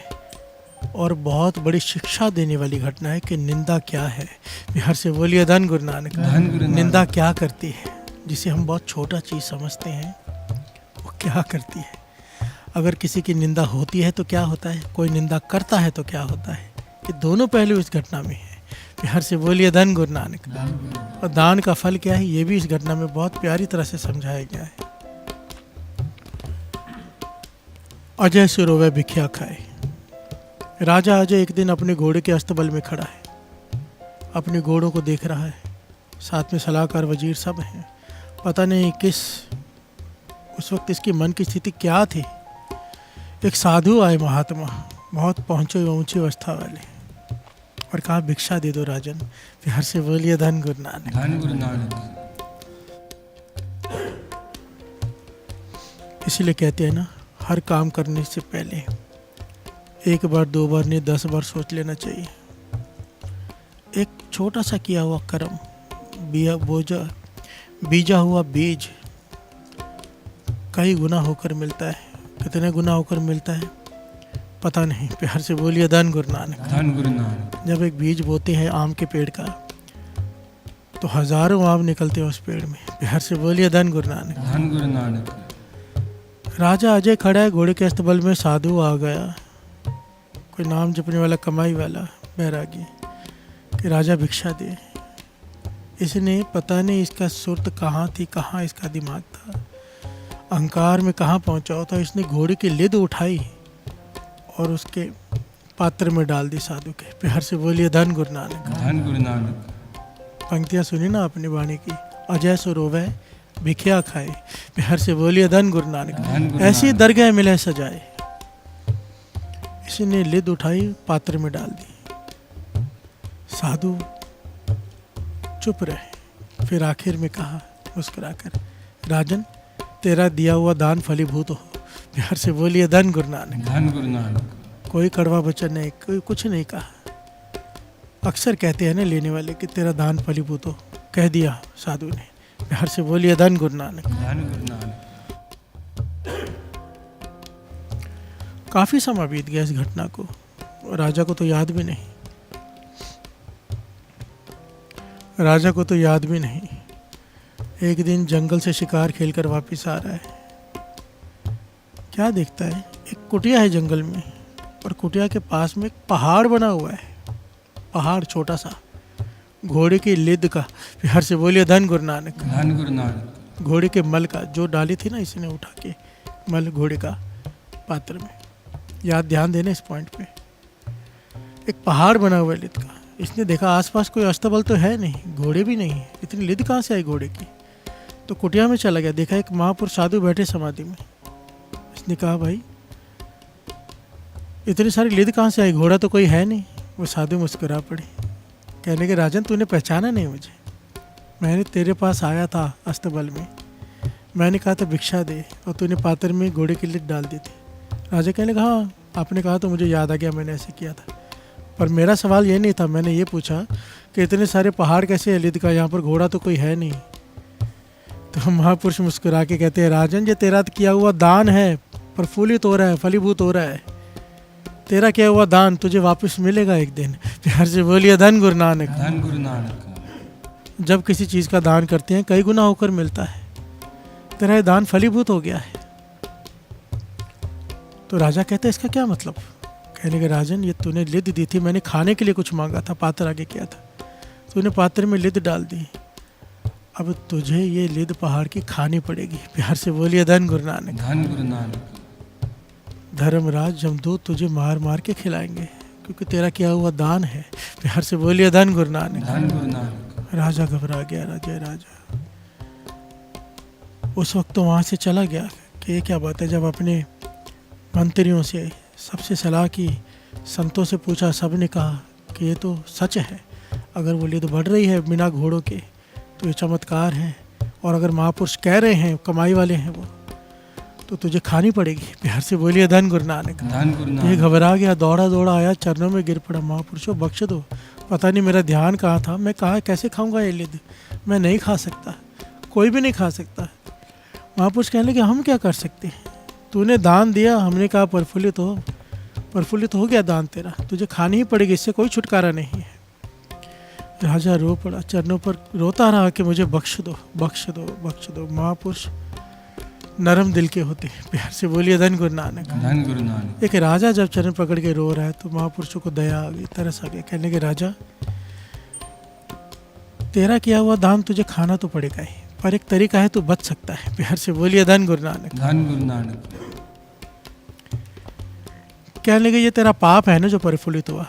और बहुत बड़ी शिक्षा देने वाली घटना है कि निंदा क्या है। प्यार से बोलिए धन गुरु नानक। धन गुरु नानक। निंदा क्या करती है, जिसे हम बहुत छोटा चीज़ समझते हैं, वो क्या करती है। अगर किसी की निंदा होती है तो क्या होता है, कोई निंदा करता है तो क्या होता है, कि दोनों पहलू इस घटना में है। प्यार से बोलिए धन गुरु नानक। और दान का फल क्या है, ये भी इस घटना में बहुत प्यारी तरह से समझाया गया है। अजय से रोवे भिखिया खाए। राजा अजय एक दिन अपने घोड़े के अस्तबल में खड़ा है, अपने घोड़ों को देख रहा है, साथ में सलाहकार वजीर सब हैं। पता नहीं उस वक्त इसके मन की स्थिति क्या थी। एक साधु आए, महात्मा, बहुत पहुँचे हुए ऊंची अवस्था वाले, और कहा भिक्षा दे दो राजन। प्यार से बोलिए धन गुरु नानक। धन गुरु नानक। इसीलिए कहते हैं ना, हर काम करने से पहले एक बार, दो बार नहीं, 10 बार सोच लेना चाहिए। एक छोटा सा किया हुआ कर्म, बीजा हुआ बीज कई गुना होकर मिलता है। कितने गुना होकर मिलता है पता नहीं। प्यार से बोलिए धन गुरु नानक। धन गुरु नानक। जब एक बीज बोते हैं आम के पेड़ का, तो हजारों आम निकलते हैं उस पेड़ में। प्यार से बोलिए धन गुरु नानक। धन गुरु नानक। राजा अजय खड़ा है, घोड़े के अस्तबल में साधु आ गया, कोई नाम जपने वाला, कमाई वाला बैरागी, कि राजा भिक्षा दे। इसने पता नहीं इसका सुरत कहाँ थी, कहाँ इसका दिमाग था, अहंकार में कहाँ पहुँचा होता। इसने घोड़े की लिद उठाई और उसके पात्र में डाल दी साधु के। प्यार से बोलिए धन गुरु नानक। धन गुरु नानक। पंक्तियाँ सुनी ना अपनी वाणी की, अजय सो रोवे भिखिया खाए। प्यार से बोलिए धन गुरु नानक। धन गुरु ऐसी नानक। दरगाह मिले सजाए। इसने लिद उठाई, पात्र में डाल दी। साधु चुप रहे, फिर आखिर में कहा मुस्कुराकर, राजन तेरा दिया हुआ दान फलीभूत हो। प्यार से बोलिए धन गुरु नानक। धन गुरु नानक। कोई कड़वा वचन नहीं, कोई कुछ नहीं कहा। अक्सर कहते हैं ना लेने वाले कि तेरा दान फलीभूत हो, कह दिया साधु ने। प्यार से बोलिए धन गुरु नानक। धन गुरु नानक। काफी समय बीत गया इस घटना को, राजा को तो याद भी नहीं। राजा को तो याद भी नहीं। एक दिन जंगल से शिकार खेलकर वापस आ रहा है, क्या देखता है, एक कुटिया है जंगल में, और कुटिया के पास में एक पहाड़ बना हुआ है। पहाड़ छोटा सा, घोड़े की लिद का। प्यार से बोलिए धन गुरु नानक। धन गुरु नानक। घोड़े के मल का, जो डाली थी ना इसने उठा के, मल घोड़े का पात्र में। याद, ध्यान देना इस पॉइंट पे। एक पहाड़ बना हुआ है लिद का। इसने देखा आसपास कोई अस्तबल तो है नहीं, घोड़े भी नहीं है, इतनी लिद कहाँ से आई घोड़े की। तो कुटिया में चला गया, देखा एक महापुरुष साधु बैठे समाधि में। इसने कहा भाई इतनी सारी लिद कहाँ से आई, घोड़ा तो कोई है नहीं। वो साधु मुस्कुरा पड़े, कहने के राजन तूने पहचाना नहीं मुझे, मैंने तेरे पास आया था अस्तबल में, मैंने कहा था भिक्षा दे, और तूने पात्र में घोड़े की लिद डाल दी थी। राजा कहने लगा हाँ आपने कहा तो मुझे याद आ गया, मैंने ऐसे किया था, पर मेरा सवाल ये नहीं था, मैंने ये पूछा कि इतने सारे पहाड़ कैसे है लिद का, यहाँ पर घोड़ा तो कोई है नहीं। तो महापुरुष मुस्कुरा के कहते हैं राजन ये तेरा किया हुआ दान है, प्रफुल्लित हो रहा है, फलीभूत हो रहा है। तेरा किया हुआ दान तुझे वापस मिलेगा एक दिन। प्यार से बोलिए धन गुरु नानक। धन गुरु नानक। जब किसी चीज़ का दान करते हैं कई गुना होकर मिलता है। तेरा ये दान फलीभूत हो गया है। तो राजा कहते हैं इसका क्या मतलब? कहने के राजन, ये तूने लिद दी थी, मैंने खाने के लिए कुछ मांगा था, पात्र आगे किया था, तूने पात्र में लिद डाल दी, अब तुझे ये लिद पहाड़ की खानी पड़ेगी। प्यार से बोलिए धन गुरु नानक। धन गुरु नानक। धर्मराज जमदूत तुझे मार मार के खिलाएंगे क्योंकि तेरा किया हुआ दान है। प्यार से बोलिए धन गुरु नानक। धन गुरु नानक। राजा घबरा गया, राजा उस वक्त तो वहाँ से चला गया कि ये क्या बात है। जब अपने मंत्रियों से सबसे सलाह की, संतों से पूछा, सब ने कहा कि ये तो सच है, अगर वो लिद बढ़ रही है बिना घोड़ों के तो ये चमत्कार है, और अगर महापुरुष कह रहे हैं, कमाई वाले हैं वो, तो तुझे खानी पड़ेगी। प्यार से बोलिए धन गुरु नानक। धन गुरु ये नानक। घबरा गया, दौड़ा दौड़ा आया, चरणों में गिर पड़ा, महापुरुषों बख्श दो, पता नहीं मेरा ध्यान कहाँ था, मैं कहा कैसे खाऊंगा ये लिद, मैं नहीं खा सकता, कोई भी नहीं खा सकता। महापुरुष कहने लगे हम क्या कर सकते हैं, तूने दान दिया, हमने कहा प्रफुल्लित हो गया दान तेरा, तुझे खानी ही पड़ेगी, इससे कोई छुटकारा नहीं है। राजा रो पड़ा, चरणों पर रोता रहा कि मुझे बख्श दो, बख्श दो, बख्श दो। महापुरुष नरम दिल के होते हैं। प्यार से बोलिए धन गुरु नानक। धन गुरु नानक। एक राजा जब चरण पकड़ के रो रहा है तो महापुरुषों को दया आ गई, तरस आ गया। कहने के राजा, तेरा किया हुआ दान तुझे खाना तो पड़ेगा ही, पर एक तरीका है, तू बच सकता है। प्यार से बोलिए धन गुरु नानक। धन गुरु नानक। कहने लगे ये तेरा पाप है ना जो प्रफुल्लित हुआ,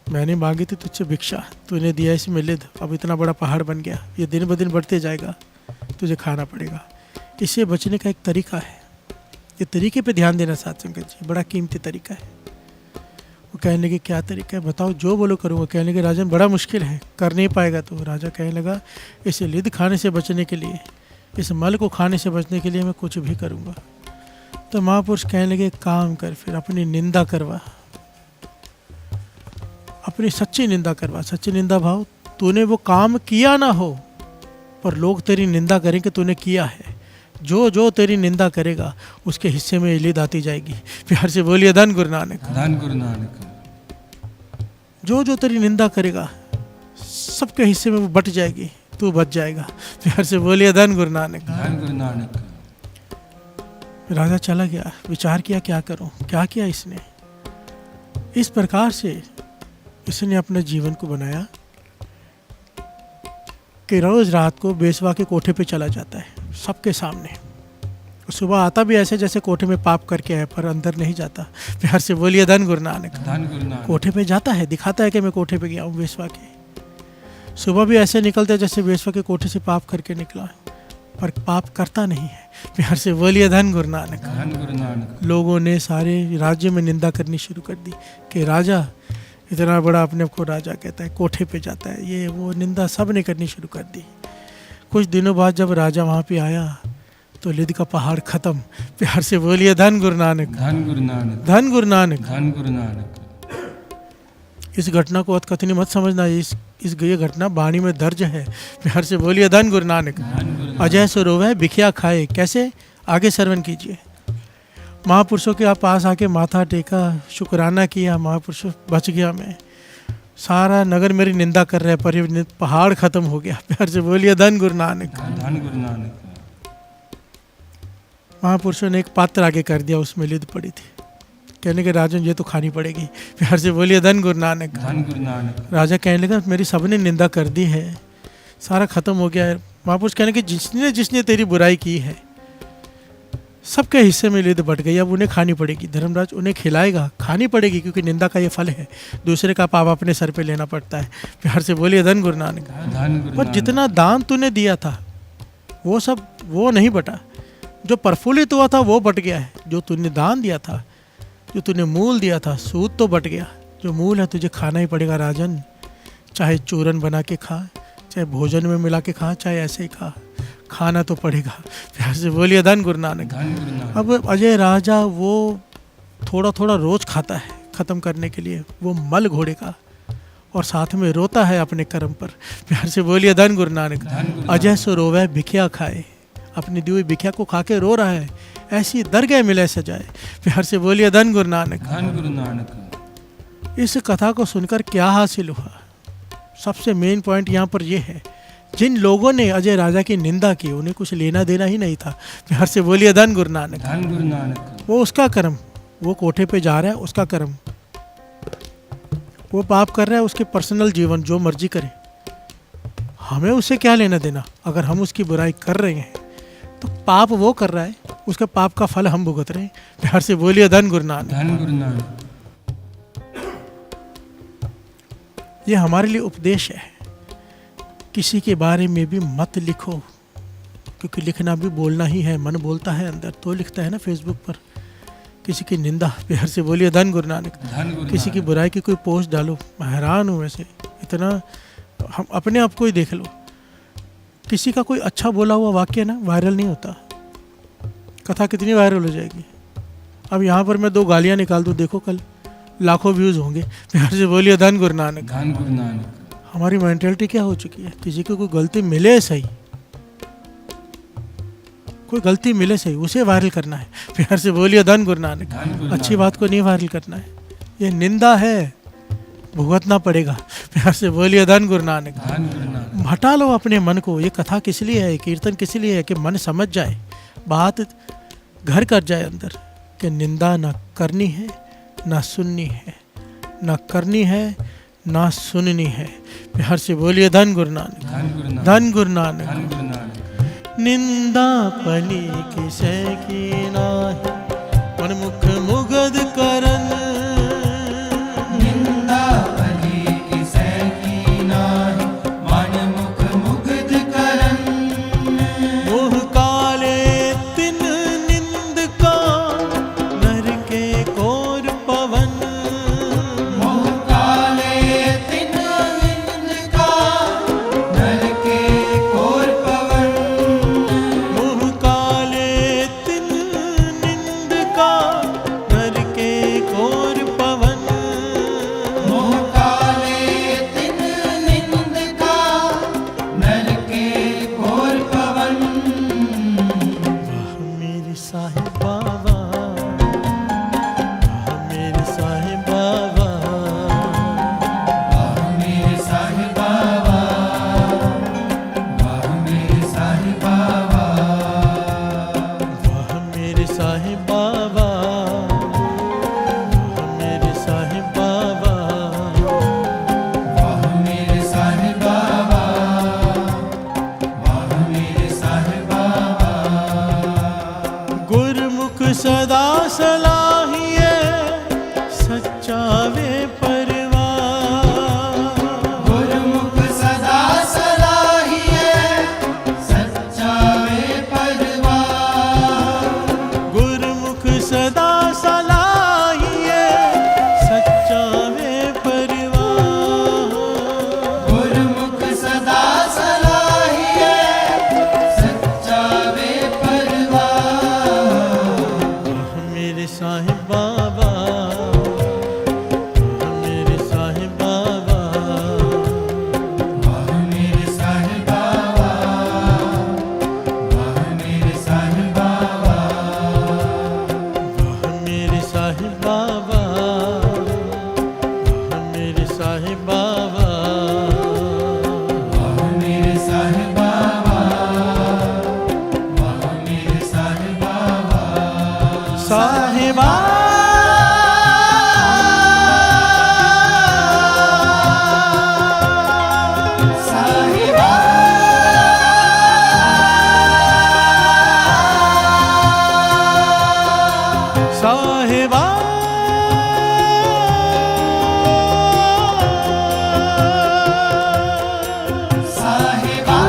मैंने मांगी थी तुझसे भिक्षा, तूने दिया इसमें लिद, अब इतना बड़ा पहाड़ बन गया, ये दिन ब दिन बढ़ते जाएगा, तुझे खाना पड़ेगा। इससे बचने का एक तरीका है, ये तरीके पे ध्यान देना साथ संगत जी, बड़ा कीमती तरीका है। वो कहने लगे क्या तरीका है, बताओ, जो बोलो करूँगा। कहने लगे राजन बड़ा मुश्किल है, कर नहीं पाएगा तो। राजा कहने लगा इसे लिद खाने से बचने के लिए, इस मल को खाने से बचने के लिए मैं कुछ भी करूँगा। तो महापुरुष कहने लगे काम कर, फिर अपनी निंदा करवा, अपनी सच्ची निंदा करवा। सच्ची निंदा भाव, तूने वो काम किया ना हो पर लोग तेरी निंदा करें कि तूने किया है, जो जो तेरी निंदा करेगा उसके हिस्से में लिद आती जाएगी। प्यार से बोलिए धन गुरु नानक। धन गुरु नानक। जो जो तेरी निंदा करेगा सबके हिस्से में वो बट जाएगी, तू बच जाएगा। प्यार से बोलिए धन गुरु नानक। धन गुरु नानक। राजा चला गया, विचार किया क्या करूं। क्या किया इसने, इस प्रकार से इसने अपने जीवन को बनाया कि रोज रात को बेसवा के कोठे पे चला जाता है सबके सामने। सुबह आता भी ऐसे जैसे कोठे में पाप करके आया, पर अंदर नहीं जाता। प्यार से बोलिए धन गुरु नानक। धन गुरु नानक। कोठे पे जाता है, दिखाता है कि मैं कोठे पे गया हूँ बेसवा के। सुबह भी ऐसे निकलता है जैसे बेसवा के कोठे से पाप करके निकला, पर पाप करता नहीं है। प्यार से बोलिए धन गुरु नानक। धन गुरु नानक। लोगों ने सारे राज्य में निंदा करनी शुरू कर दी कि राजा इतना बड़ा अपने को राजा कहता है, कोठे पे जाता है, ये वो निंदा सब ने करनी शुरू कर दी। कुछ दिनों बाद जब राजा वहाँ पे आया तो लिद का पहाड़ खत्म। प्यार से बोलिए धन गुरु नानक। धन गुरु नानक। धन गुरु नानक। धन गुरु नानक। इस घटना को अतकथनी मत समझना, इस ये घटना वाणी में दर्ज है। प्यार से बोलिए धन गुरु नानक। धन गुरु नानक। अजय सो रोवे भिखिया खाए, कैसे, आगे श्रवण कीजिए। महापुरुषों के पास आके माथा टेका, शुक्राना किया, महापुरुषों बच गया मैं, सारा नगर मेरी निंदा कर रहा है पर ये पहाड़ खत्म हो गया। प्यार से बोलिए धन गुरु नानक। धन गुरु नानक। महापुरुषों ने एक पात्र आगे कर दिया, उसमें लिद पड़ी थी। कहने के राजन ये तो खानी पड़ेगी। प्यार से बोलिए धन गुरु नानक। धन गुरु नानक। राजा कहने लगा मेरी सबने निंदा कर दी है, सारा खत्म हो गया है। महापुरुष कहने के जिसने जिसने तेरी बुराई की है सबके हिस्से में लिद बढ़ गई, अब उन्हें खानी पड़ेगी। धर्मराज उन्हें खिलाएगा, खानी पड़ेगी, क्योंकि निंदा का ये फल है, दूसरे का पाप अपने सर पे लेना पड़ता है। प्यार से बोलिए धन गुरु नानक। धन गुरु पर नानक। जितना दान तूने दिया था वो सब वो नहीं बटा, जो प्रफुल्लित हुआ था वो बट गया है। जो तूने दान दिया था, जो तूने मूल दिया था, सूद तो बट गया, जो मूल है तुझे खाना ही पड़ेगा राजन। चाहे चूरन बना के खा, चाहे भोजन में मिला के खा, चाहे ऐसे ही खा, खाना तो पड़ेगा। प्यार से बोलिए धन गुरु नानक। धन गुरु नानक। अब अजय राजा वो थोड़ा थोड़ा रोज खाता है ख़त्म करने के लिए वो मल घोड़े का, और साथ में रोता है अपने कर्म पर। प्यार से बोलिए धन गुरु नानक। धन गुरु अजय सो रोवे भिखिया खाए, अपनी दी हुई भिखिया को खा के रो रहा है। ऐसी दरगाह मिले सजाए। प्यार से बोलिए धन गुरु नानक। धन गुरु नानक। इस कथा को सुनकर क्या हासिल हुआ? सबसे मेन पॉइंट यहाँ पर यह है, जिन लोगों ने अजय राजा की निंदा की उन्हें कुछ लेना देना ही नहीं था। प्यार से बोलिए धन गुरु नानक। धन गुरु नानक। वो उसका कर्म, वो कोठे पे जा रहा है उसका कर्म, वो पाप कर रहा है, उसके पर्सनल जीवन जो मर्जी करे, हमें उससे क्या लेना देना। अगर हम उसकी बुराई कर रहे हैं तो पाप वो कर रहा है, उसके पाप का फल हम भुगत रहे हैं। प्यार से बोलिए धन गुरु नानक। धन गुरु नानक। ये हमारे लिए उपदेश है, किसी के बारे में भी मत लिखो, क्योंकि लिखना भी बोलना ही है। मन बोलता है अंदर तो लिखता है ना फेसबुक पर। किसी की निंदा, प्यार से बोलिए धन गुरु नानक। धन गुरु किसी की बुराई की कोई पोस्ट डालो, मैं हैरान हूँ वैसे इतना। हम अपने आप को ही देख लो, किसी का कोई अच्छा बोला हुआ वाक्य ना वायरल नहीं होता, कथा कितनी वायरल हो जाएगी। अब यहाँ पर मैं 2 गालियाँ निकाल दूँ, देखो कल लाखों व्यूज़ होंगे। प्यार से बोलिए धन गुरु नानक। धन गुरु नानक। हमारी मेंटेलिटी क्या हो चुकी है, किसी को कोई गलती मिले सही, कोई गलती मिले सही उसे वायरल करना है। प्यार से बोलिए धन गुरु नानक। धन गुरु अच्छी बात को नहीं वायरल करना है, ये निंदा है, भुगतना पड़ेगा। प्यार से बोलिए धन गुरु नानक। धन गुरु नानक। हटा लो अपने मन को। ये कथा किस लिए है, कीर्तन किस लिए है कि मन समझ जाए, बात घर कर जाए अंदर, कि निंदा ना करनी है ना सुननी है, ना करनी है ना सुननी है। प्यार से बोलिए धन गुरु नानक। धन गुरु नानक। धन गुरु नानक। धन गुरु नानक। निंदा पली किसे की नाहि, मन मुख मुगद करन। निंदा भली किसे की नाहि, मन मुख मुग्ध करन। मोह काले तिन निंद का, नर के कोर पवन। मोह काले तिन निंद का, नर के कोर पवन। मोह काले तिन निंद का, नर के कोर पवन। मोह काले तिन निंद का, नर के कोर पवन। वाह मेरी साहिबा वाह, वाह मेरी साहिबा वाह। वाह मेरे साहिबा वाह, वाह मेरे साहिबा वाह। वाह मेरे साहिबा वाह, वाह मेरे साहिबा वाह। वाह मेरे साहिबा वाह, वाह मेरे साहिबा वाह। गुरमुख सदा सलाहिए, सच्चा वे परवाह। गुरमुख सदा सलाहिए, सच्चा वे परवाह। गुरमुख सदा सलाहिए, सच्चा वे परवाह। गुरमुख सदा सलाहिए, सच्चा वे परवाह। वाह मेरे साहिबा वाह, वाह मेरे साहिबा वाह। वाह मेरे साहिबा वाह, वाह मेरे साहिबा वाह। वाह मेरे साहिबा वाह, वाह मेरे साहिबा वाह। वाह मेरे साहिबा वाह, वाह मेरे साहिबा वाह। साहिबा साहिबा साहिबा साहिबा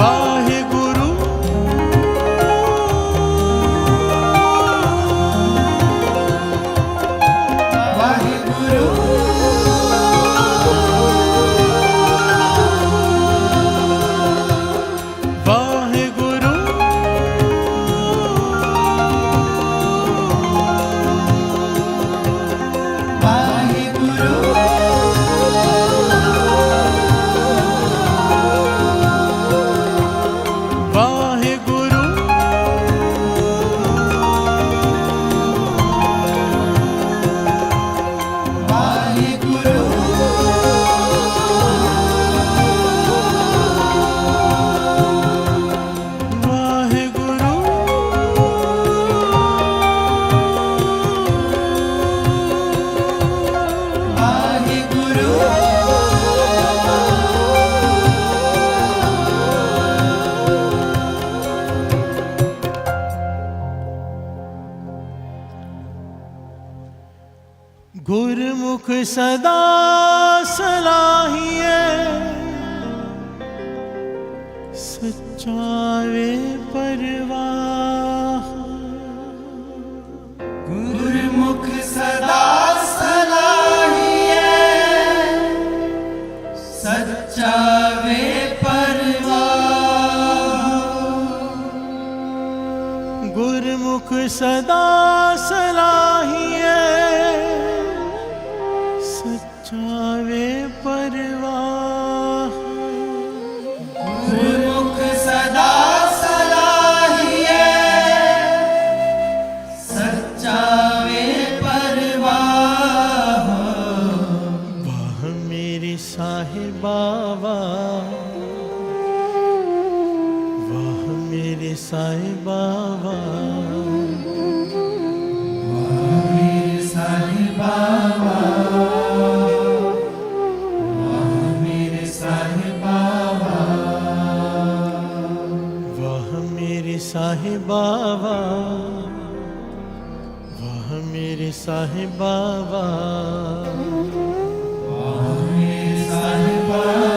वाहिगुरु वाहिगुरु वाहिगुरु गुरमुख सदा सलाहिए सच्चा वे परवाह गुरुमुख सदा सलाहिए सच्चा वे परवाह गुरमुख सदा सलाहिए सच्चा वे परवाह गुरुमुख सदा सलाहिए सच्चा वे परवाह वाह मेरे साहिबा वाह मेरे साहिबा मेरे साहिबा मेरे साहिबा वाह मेरे साहिबा वाह मेरे साहिबा मेरे साहिबा